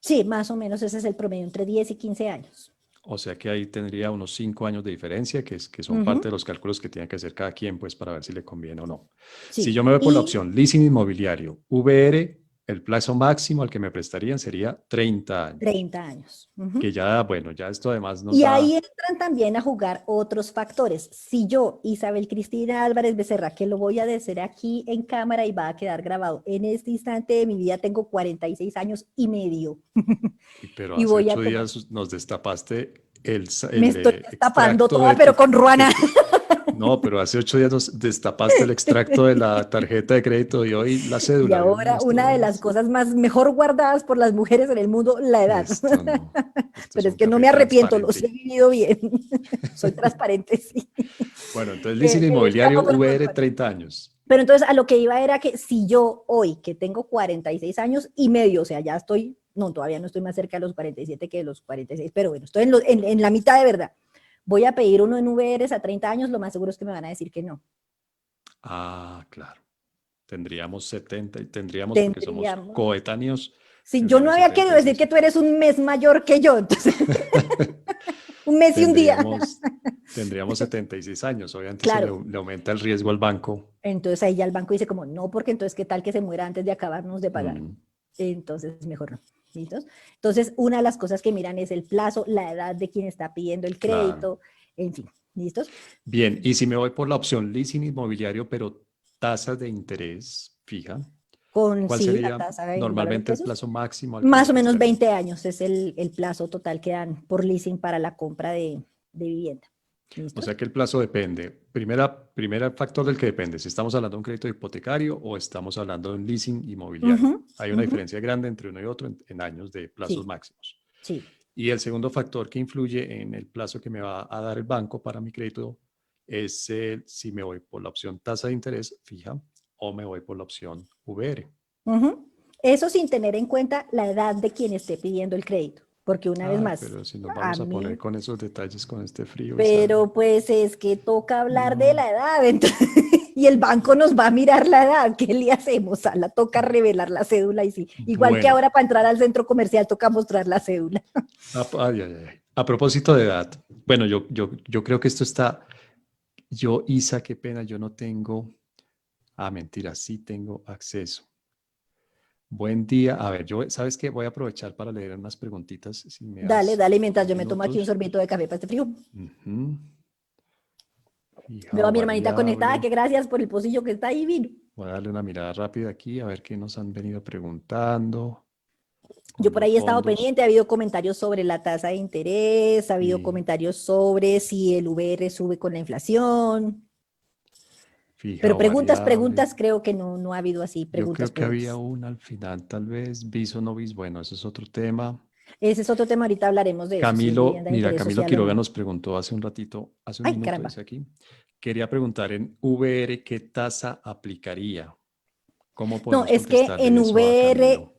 Sí, más o menos ese es el promedio, entre 10 y 15 años. O sea que ahí tendría unos 5 años de diferencia, que son parte de los cálculos que tiene que hacer cada quien, pues, para ver si le conviene o no. Sí. Si yo me voy por la opción leasing inmobiliario, VR, el plazo máximo al que me prestarían sería 30 años. 30 años. Que ya, bueno, ya esto además nos y da... ahí entran también a jugar otros factores. Si yo, Isabel Cristina Álvarez Becerra, que lo voy a decir aquí en cámara y va a quedar grabado, en este instante de mi vida tengo 46 años y medio. Pero y hace voy 8 a tomar... días nos destapaste el Me estoy destapando extracto toda, de pero con ruana. No, pero hace 8 días nos destapaste el extracto de la tarjeta de crédito y hoy la Y cédula. ahora una de las cosas más mejor guardadas por las mujeres en el mundo, la edad. Esto no. Pero es que no me arrepiento, lo he vivido bien. Soy transparente, sí. Bueno, entonces leasing inmobiliario VR 30 años. Pero entonces a lo que iba era que si yo hoy, que tengo 46 años y medio, o sea, ya estoy, no, todavía no estoy más cerca de los 47 que de los 46, pero bueno, estoy en la mitad de verdad. Voy a pedir uno en VRs a 30 años, lo más seguro es que me van a decir que no. Claro. Tendríamos porque somos coetáneos. Sí, yo no había querido decir que tú eres un mes mayor que yo, entonces. Un mes y un día. Tendríamos 76 años, obviamente claro. le aumenta el riesgo al banco. Entonces ahí ya el banco dice como, no, porque entonces qué tal que se muera antes de acabarnos de pagar. Entonces mejor no. ¿Listos? Entonces una de las cosas que miran es el plazo, la edad de quien está pidiendo el crédito, en fin. ¿Listos? Bien, y si me voy por la opción leasing inmobiliario, pero tasas de interés fija, Con, ¿cuál sí, la sería tasa en dólares normalmente el pesos. plazo máximo al que me Más o menos prestarían? 20 años es el plazo total que dan por leasing para la compra de vivienda. O ¿Listos? sea que el plazo depende. Primer factor del que depende, si estamos hablando de un crédito hipotecario o estamos hablando de un leasing inmobiliario. Ujú, Hay una ujú. diferencia grande entre uno y otro en años de plazos Sí, máximos. sí. Y el segundo factor que influye en el plazo que me va a dar el banco para mi crédito es si me voy por la opción tasa de interés fija o me voy por la opción VR. Ujú. Eso sin tener en cuenta la edad de quien esté pidiendo el crédito, porque una vez Ay, más, pero si nos a vamos a poner mí, con esos detalles con este frío, Isabel. pero pues es que toca hablar de No. la edad, entonces, y el banco nos va a mirar la edad, ¿qué le hacemos? A la toca revelar la cédula y sí, igual que Bueno, ahora para entrar al centro comercial toca mostrar la cédula. ay, ay, ay. A propósito de edad, bueno, yo creo que esto está, Isa, qué pena, yo no tengo, mentira, sí tengo acceso. Buen día. A ver, ¿sabes qué? Voy a aprovechar para leer unas preguntitos, si me Dale, das dale, mientras dos yo me tomo aquí un minutos. sorbito de café para este frío. Ujú. Veo Fija a o mi hermanita conectada, variable. que gracias por el pocillo que está ahí, vino. Voy a darle una mirada rápida aquí, a ver qué nos han venido preguntando Yo con por los ahí he estado fondos. pendiente, ha habido comentarios sobre la tasa de interés, ha habido Y comentarios sobre si el VR sube con la inflación, fija pero o variable. preguntas, creo que no, no ha habido así, Yo preguntas, creo que había preguntas. una al final, tal vez, bis o no bis. Bueno, eso es otro tema. Ese es otro tema, ahorita hablaremos de eso, si es Camilo, vivienda de mira, interés Camilo social o Quiroga no. nos preguntó hace un ratito, hace un Ay, minuto, caramba. dice aquí, quería preguntar en VR qué tasa aplicaría. ¿Cómo No, podemos es que contestarle en eso a VR, Camilo?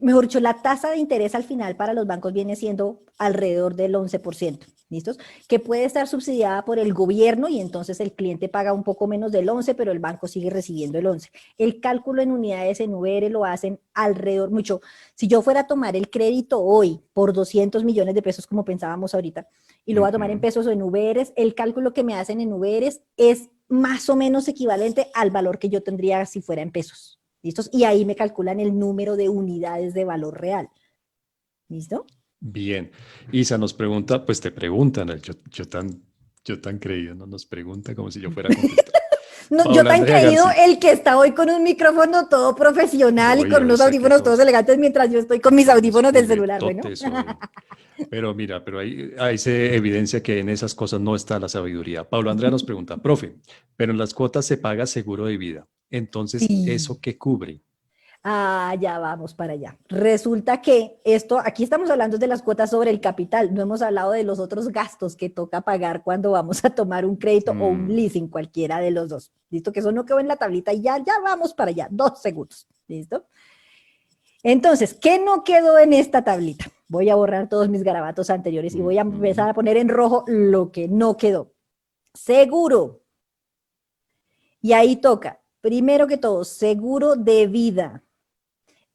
mejor dicho, la tasa de interés al final para los bancos viene siendo alrededor del 11%, ¿listos? Que puede estar subsidiada por el gobierno y entonces el cliente paga un poco menos del 11, pero el banco sigue recibiendo el 11. El cálculo en unidades en VR lo hacen alrededor mucho. Si yo fuera a tomar el crédito hoy por 200 millones de pesos, como pensábamos ahorita, y lo voy a tomar en Ujú. pesos o en VRs, el cálculo que me hacen en VRs es más o menos equivalente al valor que yo tendría si fuera en pesos. ¿Listos? Y ahí me calculan el número de unidades de valor real. ¿Listo? Bien. Isa nos pregunta, pues te preguntan, yo tan creído, ¿no? Nos pregunta como si yo fuera a contestar. No, yo Paula tan Andrea creído García. el que está hoy con un micrófono todo profesional y Hoy, con hoy unos saqué audífonos todos todo. elegantes mientras yo estoy con mis Unos audífonos del celular. Bueno, culetotes hoy. Pero mira, pero ahí se evidencia que en esas cosas no está la sabiduría. Pablo Andrea nos pregunta, profe, pero en las cuotas se paga seguro de vida. Entonces, sí. ¿eso qué cubre? Ah, ya vamos para allá. Resulta que esto, aquí estamos hablando de las cuotas sobre el capital, no hemos hablado de los otros gastos que toca pagar cuando vamos a tomar un crédito o un Mm, leasing, cualquiera de los dos. ¿Listo? Que eso no quedó en la tablita y ya vamos para allá. 2 segundos. ¿Listo? Entonces, ¿qué no quedó en esta tablita? Voy a borrar todos mis garabatos anteriores y voy a ujú. empezar a poner en rojo lo que no quedó. Seguro. Y ahí toca, primero que todo, seguro de vida.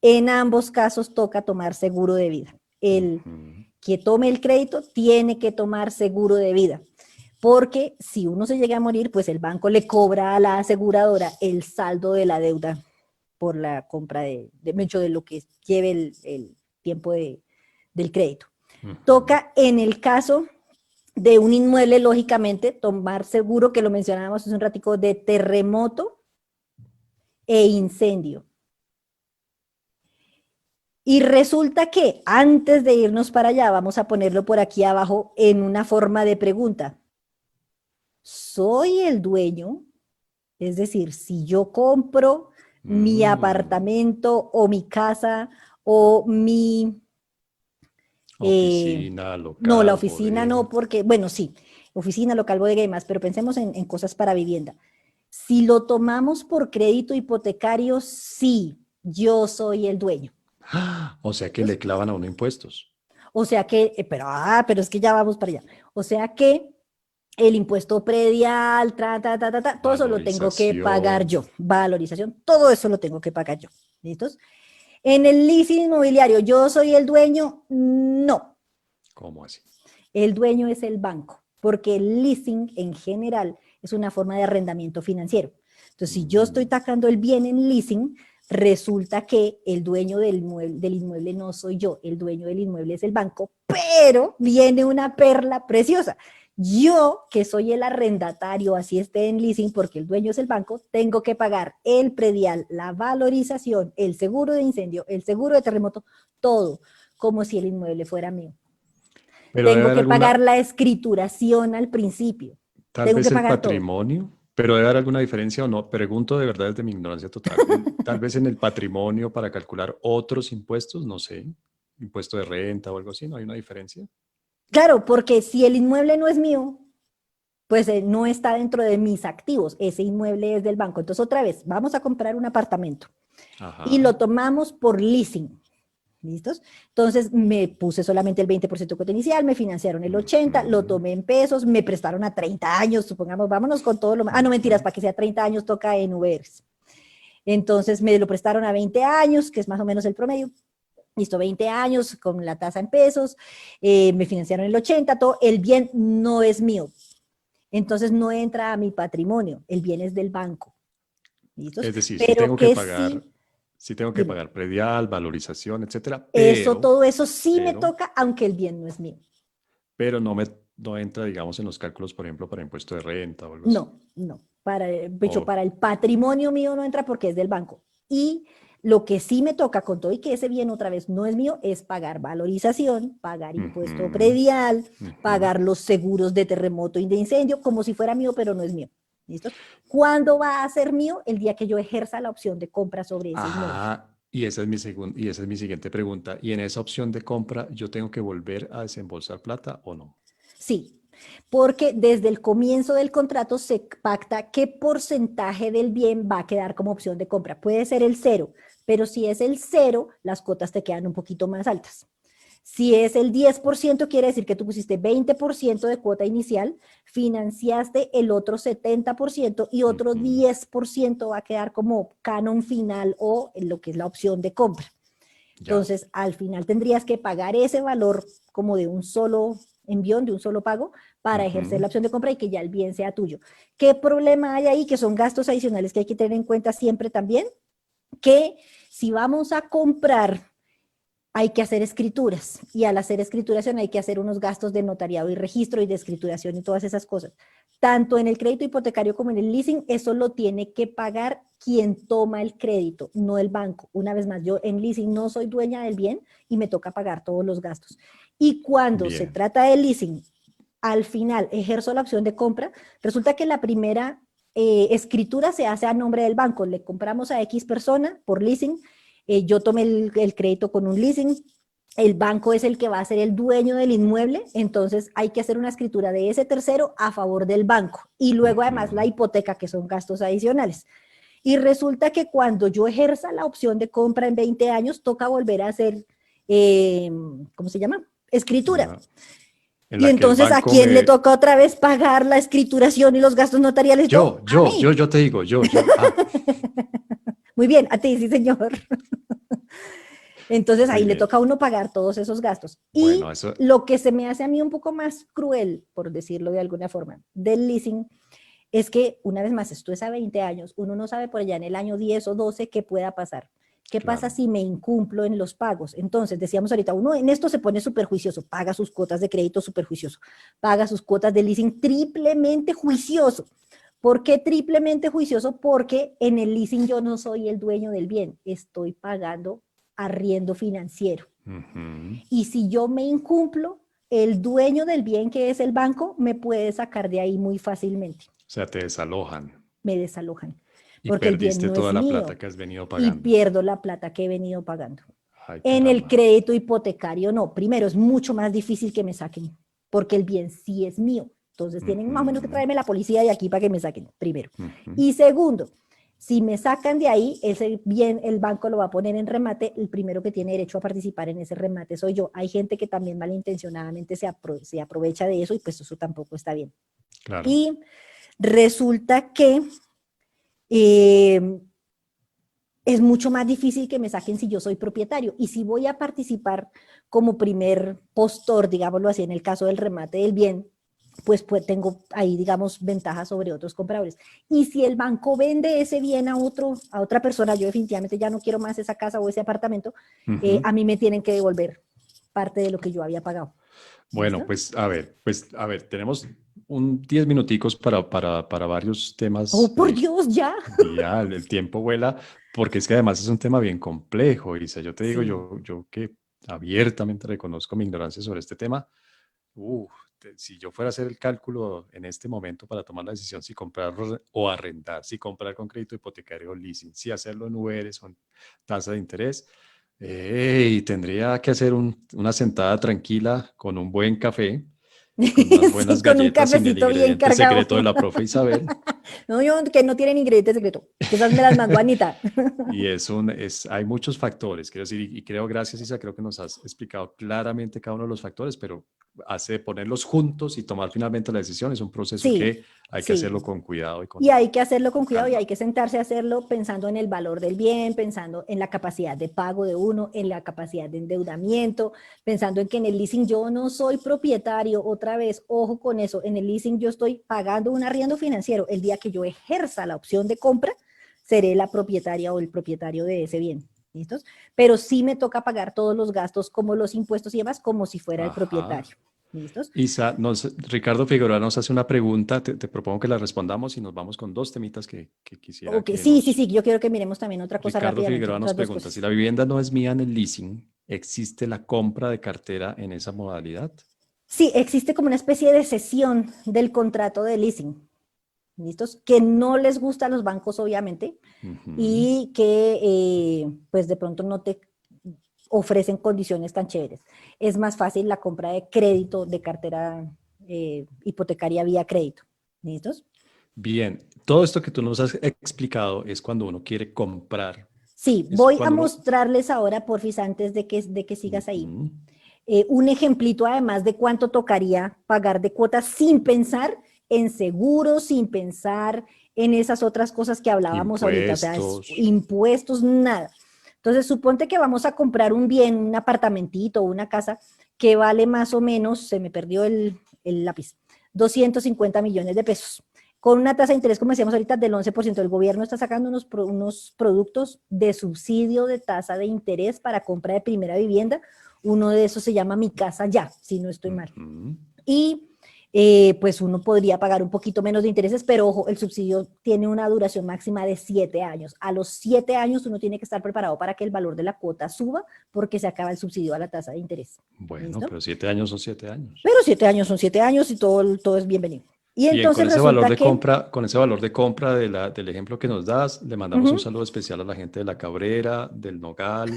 En ambos casos toca tomar seguro de vida. El Ujú. que tome el crédito tiene que tomar seguro de vida, porque si uno se llega a morir, pues el banco le cobra a la aseguradora el saldo de la deuda por la compra de lo que lleve el tiempo del crédito. Ujú. Toca en el caso de un inmueble, lógicamente, tomar seguro, que lo mencionábamos hace un ratico, de terremoto e incendio. Y resulta que antes de irnos para allá, vamos a ponerlo por aquí abajo en una forma de pregunta. ¿Soy el dueño? Es decir, si yo compro mi Mm. apartamento o mi casa o mi... Oficina, no, la local, oficina no, bodega. porque, bueno, sí, oficina, local, bodega y más, pero pensemos en cosas para vivienda. Si lo tomamos por crédito hipotecario, sí, yo soy el dueño. ¡Ah! O sea que le clavan a uno impuestos. O sea que, pero es que ya vamos para allá. O sea que el impuesto predial, todo eso lo tengo que pagar Valorización. yo. Valorización, todo eso lo tengo que pagar yo. ¿Listos? En el leasing inmobiliario, ¿yo soy el dueño? No, ¿Cómo así? el dueño es el banco, porque el leasing en general es una forma de arrendamiento financiero. Entonces, si yo estoy Mm. sacando el bien en leasing, resulta que el dueño del inmueble no soy yo, el dueño del inmueble es el banco, pero viene una perla preciosa, Yo, que soy el arrendatario, así esté en leasing, porque el dueño es el banco, tengo que pagar el predial, la valorización, el seguro de incendio, el seguro de terremoto, todo, como si el inmueble fuera mío. Pero debe Tengo haber que pagar alguna, la escrituración al principio. tal Tengo vez que el pagar todo. patrimonio, pero debe haber alguna diferencia o no. Pregunto de verdad desde mi ignorancia total. Tal vez en el patrimonio para calcular otros impuestos, no sé, impuesto de renta o algo así, ¿no hay una diferencia? Claro, porque si el inmueble no es mío, pues no está dentro de mis activos. Ese inmueble es del banco. Entonces, otra vez, vamos a comprar un apartamento y Ajá. lo tomamos por leasing. ¿Listos? Entonces me puse solamente el 20% de cuota inicial, me financiaron el 80%, lo Ujú, tomé en pesos, me prestaron a 30 años, supongamos, vámonos con todo lo más. Ah, no, mentiras, ujú. para que sea 30 años toca en VRs. Entonces me lo prestaron a 20 años, que es más o menos el promedio. Listo, 20 años con la tasa en pesos, me financiaron el 80%, todo, el bien no es mío. Entonces no entra a mi patrimonio, el bien es del banco. ¿Listos? Es decir, Pero que sí, sí tengo que dime, pagar predial, valorización, etcétera, eso, todo eso sí me pero, toca, aunque el bien no es mío. pero no entra, digamos, en los cálculos, por ejemplo, para impuesto de renta o algo así. No, no. Para, de hecho, O, para el patrimonio mío no entra porque es del banco. Y lo que sí me toca con todo y que ese bien otra vez no es mío es pagar valorización, pagar impuesto ujú, predial, ujú. pagar los seguros de terremoto y de incendio como si fuera mío, pero no es mío. ¿Listos? ¿Cuándo va a ser mío? El día que yo ejerza la opción de compra sobre ese inmueble. Ah, y esa es mi siguiente pregunta. ¿Y en esa opción de compra yo tengo que volver a desembolsar plata o no? Sí, porque desde el comienzo del contrato se pacta qué porcentaje del bien va a quedar como opción de compra. Puede ser el cero, pero si es el cero, las cuotas te quedan un poquito más altas. Si es el 10%, quiere decir que tú pusiste 20% de cuota inicial, financiaste el otro 70% y otro Ujú. 10% va a quedar como canon final o en lo que es la opción de compra. Ya. Entonces, al final tendrías que pagar ese valor como de un solo envión, de un solo pago, para ejercer Ujú. la opción de compra y que ya el bien sea tuyo. ¿Qué problema hay ahí? Que son gastos adicionales que hay que tener en cuenta siempre también, que si vamos a comprar hay que hacer escrituras y al hacer escrituración hay que hacer unos gastos de notariado y registro y de escrituración y todas esas cosas. Tanto en el crédito hipotecario como en el leasing, eso lo tiene que pagar quien toma el crédito, no el banco. Una vez más, yo en leasing no soy dueña del bien y me toca pagar todos los gastos. Y cuando se Bien. trata de leasing, al final ejerzo la opción de compra, resulta que la primera escritura se hace a nombre del banco. Le compramos a X persona por leasing, yo tomé el crédito con un leasing, el banco es el que va a ser el dueño del inmueble, entonces hay que hacer una escritura de ese tercero a favor del banco y luego además la Ujú. hipoteca, que son gastos adicionales. Y resulta que cuando yo ejerza la opción de compra en 20 años, toca volver a hacer, ¿cómo se llama? Escritura. Una, en Y la que el entonces, ¿a banco quién le me... toca otra vez pagar la escrituración y los gastos notariales? Yo, a mí. Yo te digo, yo. Ah, Muy bien, a ti, sí, señor. Entonces muy ahí le bien. toca a uno pagar todos esos gastos. Bueno, Y eso, lo que se me hace a mí un poco más cruel, por decirlo de alguna forma, del leasing, es que una vez más, esto es a 20 años, uno no sabe por allá en el año 10 o 12 qué pueda pasar. ¿Qué pasa claro. si me incumplo en los pagos? Entonces, decíamos ahorita, uno en esto se pone súper juicioso, paga sus cuotas de crédito súper juicioso, paga sus cuotas de leasing triplemente juicioso. ¿Por qué triplemente juicioso? Porque en el leasing yo no soy el dueño del bien, estoy pagando arriendo financiero. Ujú. Y si yo me incumplo, el dueño del bien, que es el banco, me puede sacar de ahí muy fácilmente. O sea, te desalojan Me desalojan, y porque el bien perdiste no es toda la plata mío que has venido y pagando. pierdo la plata que he venido pagando. Ay, En el caramba. crédito hipotecario no. Primero, es mucho más difícil que me saquen, porque el bien sí es mío. Entonces tienen más o menos que Ujú, traerme la policía de aquí para que me saquen, primero. ujú. Y segundo, si me sacan de ahí, ese bien el banco lo va a poner en remate, el primero que tiene derecho a participar en ese remate soy yo. Hay gente que también malintencionadamente se aprovecha de eso y pues eso tampoco está bien. Claro. Y resulta que eh, es mucho más difícil que me saquen si yo soy propietario. Y si voy a participar como primer postor, digámoslo así, en el caso del remate del bien, pues tengo ahí, digamos, ventajas sobre otros compradores. Y si el banco vende ese bien a otra persona, yo definitivamente ya no quiero más esa casa o ese apartamento, Ujú. a mí me tienen que devolver parte de lo que yo había pagado. Bueno, ¿Listo? pues a ver, tenemos 10 minuticos para varios temas. Oh, por Dios, ya. Ya, el tiempo vuela, porque es que además es un tema bien complejo, Isa. Yo te digo, Sí. yo que abiertamente reconozco mi ignorancia sobre este tema. Si yo fuera a hacer el cálculo en este momento para tomar la decisión si comprar o arrendar, si comprar con crédito hipotecario o leasing, si hacerlo en URs o en tasa de interés, y tendría que hacer una sentada tranquila con un buen café, con unas Sí, buenas con un galletas sin el cafecito bien ingrediente cargado. secreto de la profe Isabel. No, yo que no tienen ingrediente secreto, que esas me las mandó Anita. Y hay muchos factores, quiero decir, y creo, gracias Isa, creo que nos has explicado claramente cada uno de los factores, pero ponerlos juntos y tomar finalmente la decisión es un proceso Sí, que hay que sí. hacerlo con cuidado y Y hay que hacerlo con con cuidado y calma. hay que sentarse a hacerlo pensando en el valor del bien, pensando en la capacidad de pago de uno, en la capacidad de endeudamiento, pensando en que en el leasing yo no soy propietario, otra vez, ojo con eso, en el leasing yo estoy pagando un arriendo financiero. El día que yo ejerza la opción de compra, seré la propietaria o el propietario de ese bien. ¿Listos? Pero sí me toca pagar todos los gastos como los impuestos y demás como si fuera el Ajá. propietario. ¿Listos? Isa, Ricardo Figueroa nos hace una pregunta, te propongo que la respondamos y nos vamos con dos temitas que quisiera Ok, que sí, sí, nos... sí, yo quiero que miremos también otra cosa Ricardo rápidamente, Figueroa nos otras dos pregunta, si cosas. la vivienda no es mía en el leasing, ¿existe la compra de cartera en esa modalidad? Sí, existe como una especie de cesión del contrato de leasing, ¿listos? Que no les gusta a los bancos, obviamente, Ujú. y que pues de pronto no te ofrecen condiciones tan chéveres. Es más fácil la compra de crédito, de cartera hipotecaria vía crédito, ¿listos? Bien, todo esto que tú nos has explicado es cuando uno quiere comprar. Sí, Es voy a cuando uno... mostrarles ahora, porfis, antes de que sigas ahí, Ujú. un ejemplito además de cuánto tocaría pagar de cuotas sin pensar en seguros, sin pensar en esas otras cosas que hablábamos ahorita, o sea, Impuestos. impuestos, nada. Entonces, suponte que vamos a comprar un bien, un apartamentito o una casa que vale más o menos, se me perdió el lápiz, 250 millones de pesos. Con una tasa de interés, como decíamos ahorita, del 11%. El gobierno está sacando unos productos de subsidio de tasa de interés para compra de primera vivienda. Uno de esos se llama Mi Casa Ya, si no estoy mal. Ujú. Y pues uno podría pagar un poquito menos de intereses, pero ojo, el subsidio tiene una duración máxima de 7 años. A los 7 años uno tiene que estar preparado para que el valor de la cuota suba porque se acaba el subsidio a la tasa de interés. Bueno, ¿Listo? pero 7 años son 7 años. Pero 7 años son 7 años y todo es bienvenido. Y Bien, entonces resulta que... con ese valor de compra del ejemplo que nos das, le mandamos un Uh-huh, saludo especial a la gente de La Cabrera, del Nogal,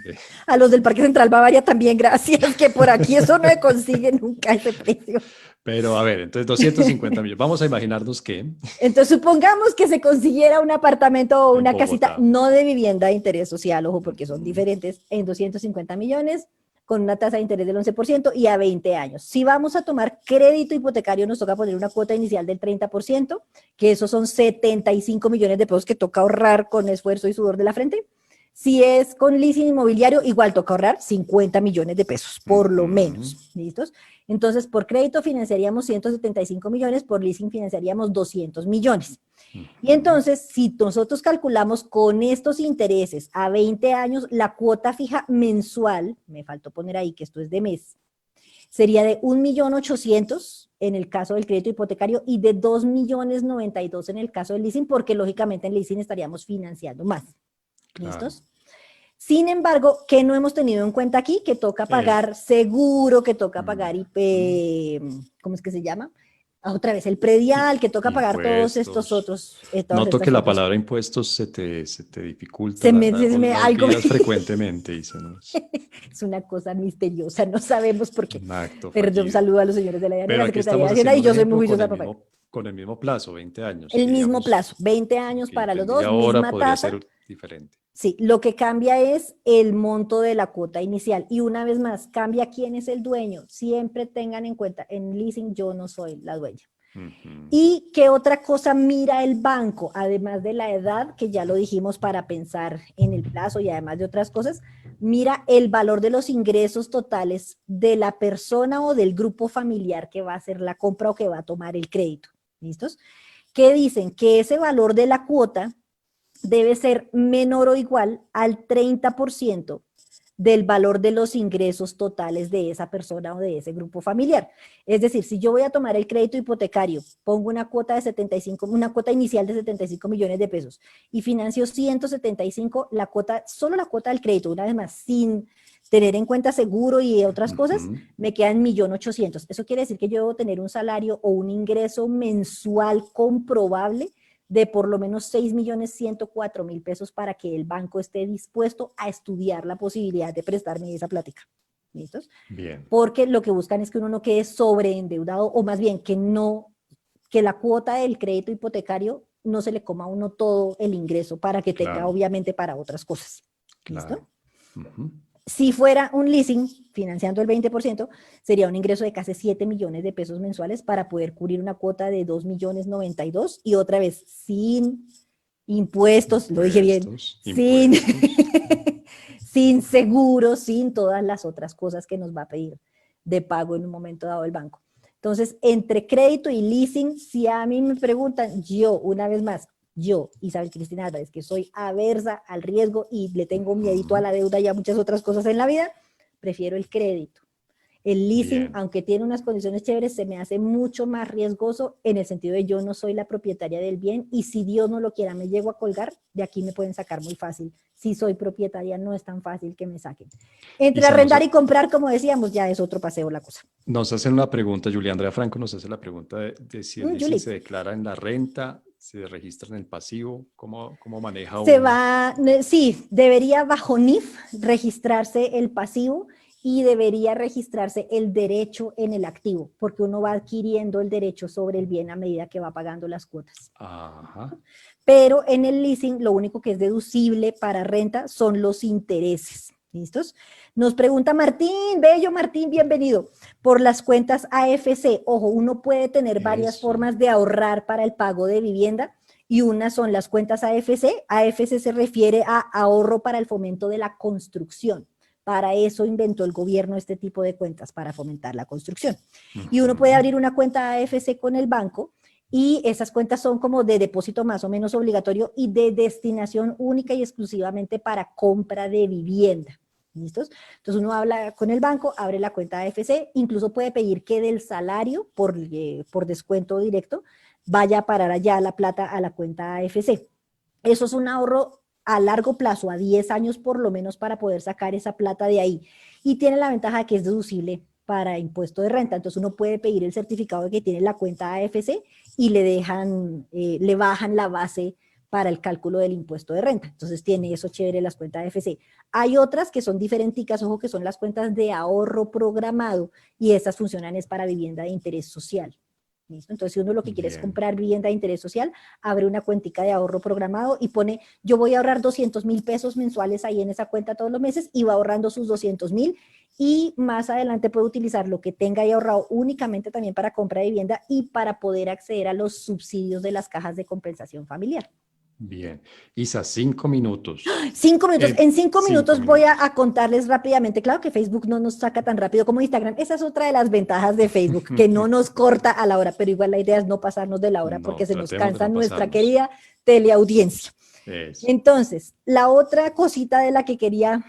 de... a los del Parque Central Bavaria también, gracias, que por aquí eso no se consigue nunca ese precio. Pero a ver, entonces 250 millones. Vamos a imaginarnos que Entonces, supongamos que se consiguiera un apartamento o en una casita, Bogotá. no de vivienda de interés social, ojo, porque son Ujú. diferentes, en 250 millones, con una tasa de interés del 11% y a 20 años. Si vamos a tomar crédito hipotecario, nos toca poner una cuota inicial del 30%, que esos son 75 millones de pesos que toca ahorrar con esfuerzo y sudor de la frente. Si es con leasing inmobiliario, igual toca ahorrar 50 millones de pesos, por lo Ujú. menos. ¿Listos? Entonces, por crédito financiaríamos 175 millones, por leasing financiaríamos 200 millones. Y Ujú. entonces, si nosotros calculamos con estos intereses a 20 años, la cuota fija mensual, me faltó poner ahí que esto es de mes, sería de 1.800.000 en el caso del crédito hipotecario y de 2.092.000 en el caso del leasing, porque lógicamente en leasing estaríamos financiando más. Claro. ¿Listos? Sin embargo, ¿qué no hemos tenido en cuenta aquí? Que toca El, pagar seguro, que toca pagar Ujú. ¿cómo es que se llama? Otra vez el predial, que toca pagar todos estos Impuestos. otros, todas Noto que estas la otras. palabra impuestos se te dificulta, o la Algo olvidas frecuentemente y se nos... es una cosa misteriosa, no sabemos por qué. Un acto Perdón, un fallido. saludo a los señores de Pero la aquí Secretaría de estamos Hacienda haciendo y un yo soy muy ejemplo juiciosa para pagar. con el mismo plazo, 20 años. El mismo Diríamos, plazo, 20 años lo que para los entendí dos, ahora misma podría tasa. ser diferente. Sí, lo que cambia es el monto de la cuota inicial. Y una vez más, cambia quién es el dueño. Siempre tengan en cuenta, en leasing yo no soy la dueña. Ujú. ¿Y qué otra cosa mira el banco? Además de la edad, que ya lo dijimos para pensar en el plazo y además de otras cosas, mira el valor de los ingresos totales de la persona o del grupo familiar que va a hacer la compra o que va a tomar el crédito. ¿Listos? ¿Qué dicen? Que ese valor de la cuota debe ser menor o igual al 30% del valor de los ingresos totales de esa persona o de ese grupo familiar. Es decir, si yo voy a tomar el crédito hipotecario, pongo una cuota de 75, una cuota inicial de 75 millones de pesos y financio 175, la cuota, solo la cuota del crédito, una vez más, sin tener en cuenta seguro y otras cosas, me quedan 1.800.000. Eso quiere decir que yo debo tener un salario o un ingreso mensual comprobable de por lo menos 6.104.000 pesos para que el banco esté dispuesto a estudiar la posibilidad de prestarme esa plática. ¿Listos? Bien. Porque lo que buscan es que uno no quede sobreendeudado, o más bien que la cuota del crédito hipotecario no se le coma a uno todo el ingreso para que tenga obviamente para otras cosas. ¿Listo? Claro. Si fuera un leasing, financiando el 20%, sería un ingreso de casi 7 millones de pesos mensuales para poder cubrir una cuota de 2.092.000 y otra vez sin impuestos, lo dije bien, sin, sin seguro, sin todas las otras cosas que nos va a pedir de pago en un momento dado el banco. Entonces, entre crédito y leasing, si a mí me preguntan, yo, una vez más, yo, Isabel Cristina Álvarez, que soy aversa al riesgo y le tengo miedito a la deuda y a muchas otras cosas en la vida, prefiero el crédito. El leasing, aunque tiene unas condiciones chéveres, se me hace mucho más riesgoso en el sentido de yo no soy la propietaria del bien y si Dios no lo quiera me llego a colgar, de aquí me pueden sacar muy fácil. Si soy propietaria no es tan fácil que me saquen. Entre arrendar y comprar, como decíamos, ya es otro paseo la cosa. Nos hacen una pregunta, Julia Andrea Franco nos hace la pregunta de si el leasing se declara en la renta, se registra en el pasivo, ¿cómo maneja uno? Sí, debería bajo NIF registrarse el pasivo y debería registrarse el derecho en el activo, porque uno va adquiriendo el derecho sobre el bien a medida que va pagando las cuotas. Ajá. Pero en el leasing lo único que es deducible para renta son los intereses. ¿Listos? Nos pregunta Martín, bello Martín, bienvenido. Por las cuentas AFC, ojo, uno puede tener varias formas de ahorrar para el pago de vivienda y unas son las cuentas AFC. AFC se refiere a ahorro para el fomento de la construcción. Para eso inventó el gobierno este tipo de cuentas, para fomentar la construcción. Y uno puede abrir una cuenta AFC con el banco y esas cuentas son como de depósito más o menos obligatorio y de destinación única y exclusivamente para compra de vivienda. ¿Listos? Entonces uno habla con el banco, abre la cuenta AFC, incluso puede pedir que del salario, por descuento directo, vaya a parar allá la plata a la cuenta AFC. Eso es un ahorro a largo plazo, a 10 años por lo menos, para poder sacar esa plata de ahí. Y tiene la ventaja de que es deducible para impuesto de renta. Entonces uno puede pedir el certificado de que tiene la cuenta AFC y le bajan la base para el cálculo del impuesto de renta. Entonces tiene eso chévere las cuentas AFC. Hay otras que son diferenticas, ojo, que son las cuentas de ahorro programado y estas funcionan es para vivienda de interés social. ¿Listo? Entonces, si uno lo que quiere es comprar vivienda de interés social, abre una cuentica de ahorro programado y pone, yo voy a ahorrar 200.000 pesos mensuales ahí en esa cuenta todos los meses y va ahorrando sus 200.000 y más adelante puede utilizar lo que tenga ahí ahorrado únicamente también para compra de vivienda y para poder acceder a los subsidios de las cajas de compensación familiar. Bien. Isa, 5 minutos. 5 minutos. En 5 minutos voy a contarles rápidamente. Claro que Facebook no nos saca tan rápido como Instagram. Esa es otra de las ventajas de Facebook, que no nos corta a la hora, pero igual la idea es no pasarnos de la hora porque se nos cansa nuestra querida teleaudiencia. Eso. Entonces, la otra cosita de la que quería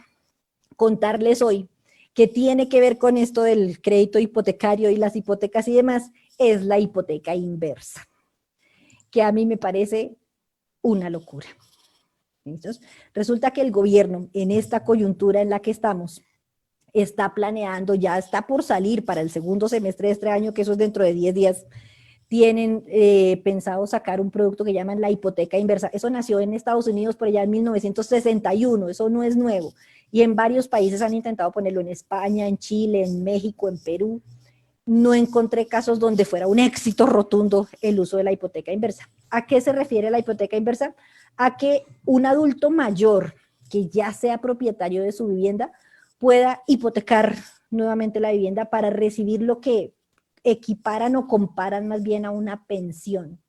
contarles hoy, que tiene que ver con esto del crédito hipotecario y las hipotecas y demás, es la hipoteca inversa, que a mí me parece una locura. ¿Listos? Resulta que el gobierno, en esta coyuntura en la que estamos, está planeando, ya está por salir para el segundo semestre de este año, que eso es dentro de 10 días, tienen pensado sacar un producto que llaman la hipoteca inversa. Eso nació en Estados Unidos por allá en 1961, eso no es nuevo. Y en varios países han intentado ponerlo, en España, en Chile, en México, en Perú. No encontré casos donde fuera un éxito rotundo el uso de la hipoteca inversa. ¿A qué se refiere la hipoteca inversa? A que un adulto mayor que ya sea propietario de su vivienda pueda hipotecar nuevamente la vivienda para recibir lo que equiparan o comparan más bien a una pensión.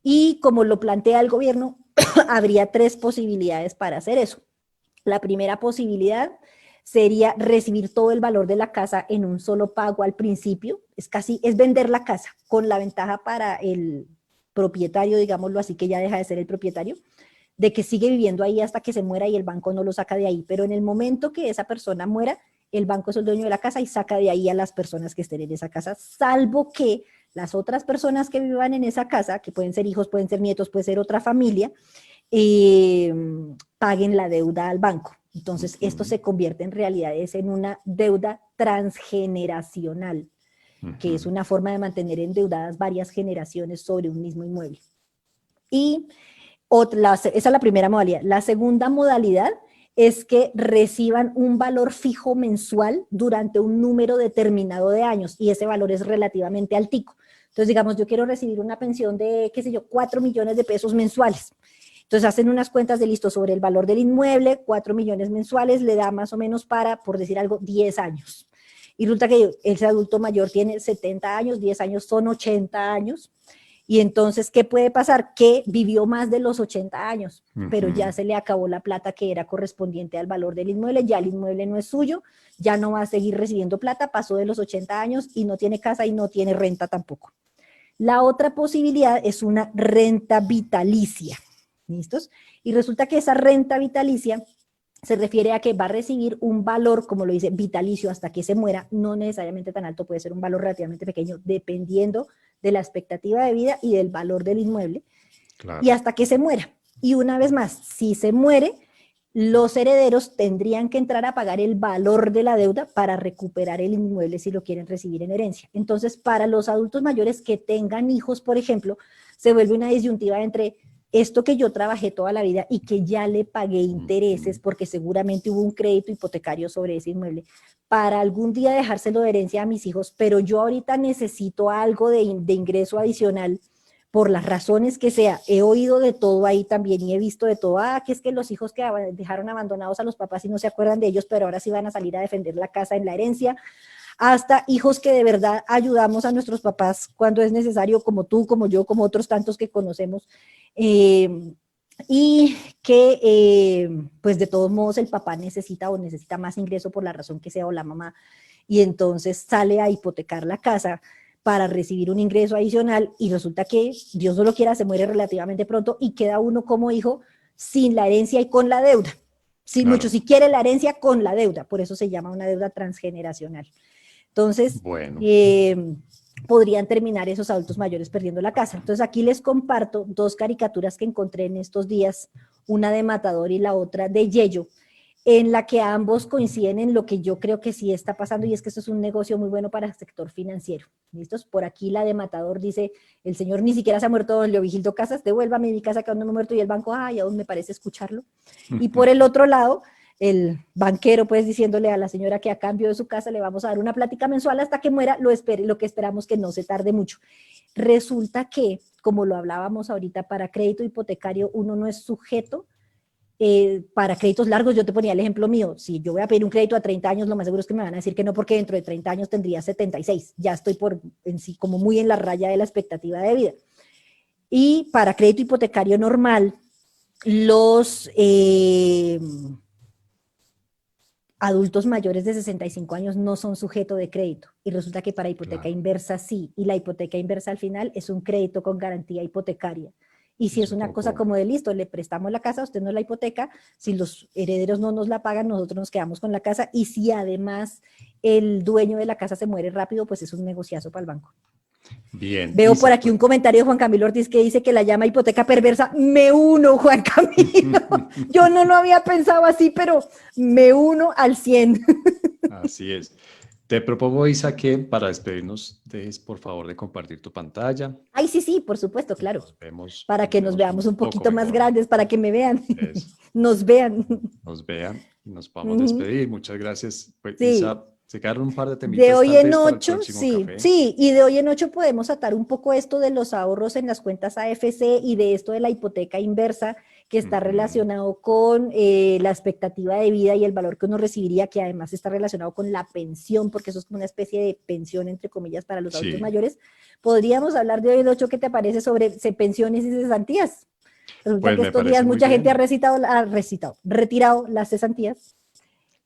Y como lo plantea el gobierno, habría 3 posibilidades para hacer eso. La primera posibilidad sería recibir todo el valor de la casa en un solo pago al principio. Es vender la casa, con la ventaja para el propietario, digámoslo así, que ya deja de ser el propietario, de que sigue viviendo ahí hasta que se muera y el banco no lo saca de ahí, pero en el momento que esa persona muera, el banco es el dueño de la casa y saca de ahí a las personas que estén en esa casa, salvo que las otras personas que vivan en esa casa, que pueden ser hijos, pueden ser nietos, puede ser otra familia, paguen la deuda al banco. Entonces, esto se convierte en realidad en una deuda transgeneracional, que es una forma de mantener endeudadas varias generaciones sobre un mismo inmueble. Y esa es la primera modalidad. La segunda modalidad es que reciban un valor fijo mensual durante un número determinado de años, y ese valor es relativamente altico. Entonces, digamos, yo quiero recibir una pensión de, qué sé yo, 4 millones de pesos mensuales. Entonces hacen unas cuentas de listo sobre el valor del inmueble, 4 millones mensuales, le da más o menos para, por decir algo, 10 años. Y resulta que ese adulto mayor tiene 70 años, 10 años son 80 años. Y entonces, ¿qué puede pasar? Que vivió más de los 80 años, pero ya se le acabó la plata que era correspondiente al valor del inmueble, ya el inmueble no es suyo, ya no va a seguir recibiendo plata, pasó de los 80 años y no tiene casa y no tiene renta tampoco. La otra posibilidad es una renta vitalicia. ¿Listos? Y resulta que esa renta vitalicia se refiere a que va a recibir un valor, como lo dice, vitalicio hasta que se muera, no necesariamente tan alto, puede ser un valor relativamente pequeño, dependiendo de la expectativa de vida y del valor del inmueble, claro, y hasta que se muera. Y una vez más, si se muere, los herederos tendrían que entrar a pagar el valor de la deuda para recuperar el inmueble si lo quieren recibir en herencia. Entonces, para los adultos mayores que tengan hijos, por ejemplo, se vuelve una disyuntiva entre esto que yo trabajé toda la vida y que ya le pagué intereses porque seguramente hubo un crédito hipotecario sobre ese inmueble, para algún día dejárselo de herencia a mis hijos, pero yo ahorita necesito algo de ingreso adicional por las razones que sea. He oído de todo ahí también y he visto de todo, que es que los hijos que dejaron abandonados a los papás y no se acuerdan de ellos, pero ahora sí van a salir a defender la casa en la herencia, hasta hijos que de verdad ayudamos a nuestros papás cuando es necesario, como tú, como yo, como otros tantos que conocemos, y que pues de todos modos el papá necesita más ingreso por la razón que sea, o la mamá, y entonces sale a hipotecar la casa para recibir un ingreso adicional, y resulta que, Dios no lo quiera, se muere relativamente pronto y queda uno como hijo sin la herencia y con la deuda. Sí, claro. Mucho si quiere la herencia con la deuda, por eso se llama una deuda transgeneracional. Entonces, bueno, podrían terminar esos adultos mayores perdiendo la casa. Entonces, aquí les comparto dos caricaturas que encontré en estos días, una de Matador y la otra de Yello, en la que ambos coinciden en lo que yo creo que sí está pasando, y es que esto es un negocio muy bueno para el sector financiero. ¿Listos? Por aquí la de Matador dice, el señor ni siquiera se ha muerto, don Leovigildo Casas, devuélvame mi casa que aún no me he muerto, y el banco, ay, aún me parece escucharlo. Y por el otro lado, el banquero pues diciéndole a la señora que a cambio de su casa le vamos a dar una plática mensual hasta que muera, lo que esperamos que no se tarde mucho. Resulta que, como lo hablábamos ahorita, para crédito hipotecario uno no es sujeto, para créditos largos, yo te ponía el ejemplo mío, si yo voy a pedir un crédito a 30 años, lo más seguro es que me van a decir que no, porque dentro de 30 años tendría 76, ya estoy en sí como muy en la raya de la expectativa de vida. Y para crédito hipotecario normal, los adultos mayores de 65 años no son sujeto de crédito, y resulta que para hipoteca inversa sí, y la hipoteca inversa al final es un crédito con garantía hipotecaria. Y si es una cosa como de listo, le prestamos la casa, usted no la hipoteca, si los herederos no nos la pagan, nosotros nos quedamos con la casa, y si además el dueño de la casa se muere rápido, pues es un negociazo para el banco. Bien. Veo por aquí un comentario de Juan Camilo Ortiz que dice que la llama hipoteca perversa. Me uno, Juan Camilo. Yo no lo había pensado así, pero me uno al 100. Así es. Te propongo, Isa, que para despedirnos dejes por favor de compartir tu pantalla. Ay, sí, por supuesto, claro. Para que nos veamos un poquito más grandes, para que me vean. Nos vean. Nos vean y nos podamos despedir. Muchas gracias. Pues, sí. Isa, se quedaron un par de temitas. De hoy en 8, café. Sí, y de hoy en 8 podemos atar un poco esto de los ahorros en las cuentas AFC y de esto de la hipoteca inversa, que está relacionado con la expectativa de vida y el valor que uno recibiría, que además está relacionado con la pensión, porque eso es como una especie de pensión, entre comillas, para los adultos mayores. Podríamos hablar de hoy en 8, ¿qué te parece sobre pensiones y cesantías? Resulta que estos días mucha gente ha retirado las cesantías.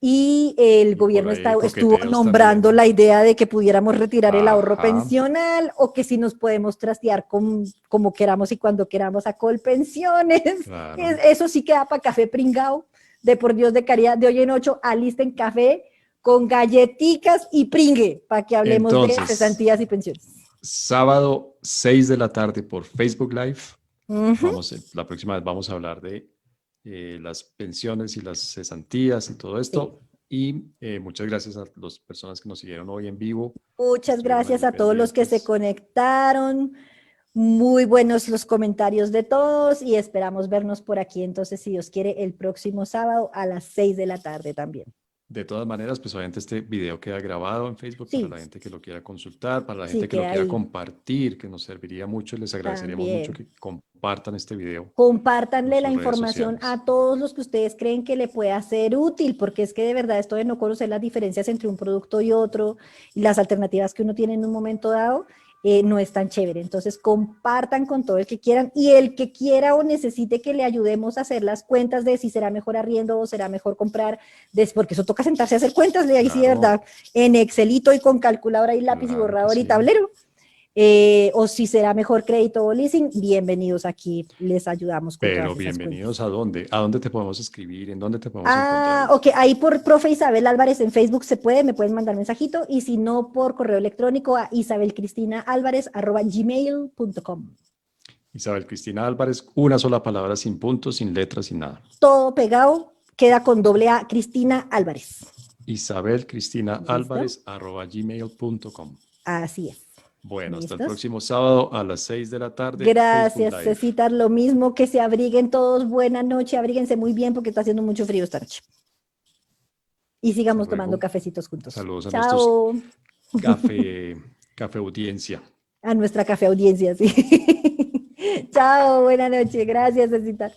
Y el Y por gobierno ahí hay estuvo coqueteos nombrando también. la idea de que pudiéramos retirar el ahorro Ajá, pensional o que si nos podemos trastear como queramos y cuando queramos a Colpensiones. claro. Eso sí queda para café pringao, de por Dios de caridad, de hoy en ocho, alisten café con galletitas y pringue para que hablemos de Entonces, cesantías y pensiones. sábado 6 de la tarde por Facebook Live. Ujú. La próxima vez vamos a hablar de las pensiones y las cesantías y todo Sí. esto. Y muchas gracias a las personas que nos siguieron hoy en vivo, que Muchas estuvieron gracias allí a todos los que se pendientes. conectaron. Muy buenos los comentarios de todos y esperamos vernos por aquí entonces, si Dios quiere, el próximo sábado a las 6 de la tarde también. De todas maneras, pues obviamente este video queda grabado en Facebook para Sí, la gente que lo quiera consultar, para la sí gente que que lo quiera ahí compartir, que nos serviría mucho y les agradeceríamos mucho también. que compartan este video en Compártanle la sus redes información sociales. a todos los que ustedes creen que le pueda ser útil, porque es que de verdad esto de no conocer las diferencias entre un producto y otro y las alternativas que uno tiene en un momento dado, no es tan chévere. Entonces compartan con todo el que quieran y el que quiera o necesite que le ayudemos a hacer las cuentas de si será mejor arriendo o será mejor comprar, porque eso toca sentarse a hacer cuentas, ahí sí de Claro, verdad, en Excelito y con calculadora y lápiz y claro que borrador y sí. tablero. O si será mejor crédito o leasing, bienvenidos aquí, les ayudamos con Pero todas esas bienvenidos cuentas. a dónde, a dónde te podemos escribir, en dónde te podemos encontrar, Ah, Luisa. ok, ahí por profe Isabel Álvarez en Facebook se puede, me pueden mandar mensajito y si no por correo electrónico a isabelcristinaalvarez@gmail.com. Isabel Cristina Álvarez, una sola palabra, sin puntos, sin letras, sin nada. Todo pegado, queda con doble A, Cristina Álvarez. Isabel Cristina ¿Listo? Álvarez @gmail.com. Así es. Bueno, hasta el ¿Listos? próximo sábado a las 6 de la tarde, Facebook Gracias, Live. Cecitar. Lo mismo, que se abriguen todos. Buena noche, abríguense muy bien porque está haciendo mucho frío esta noche. Y Hasta sigamos tomando luego. cafecitos juntos. Saludos a nuestros Chao. café, café audiencia. A nuestra café audiencia, sí. Chao, buena noche. Gracias, Cecitar.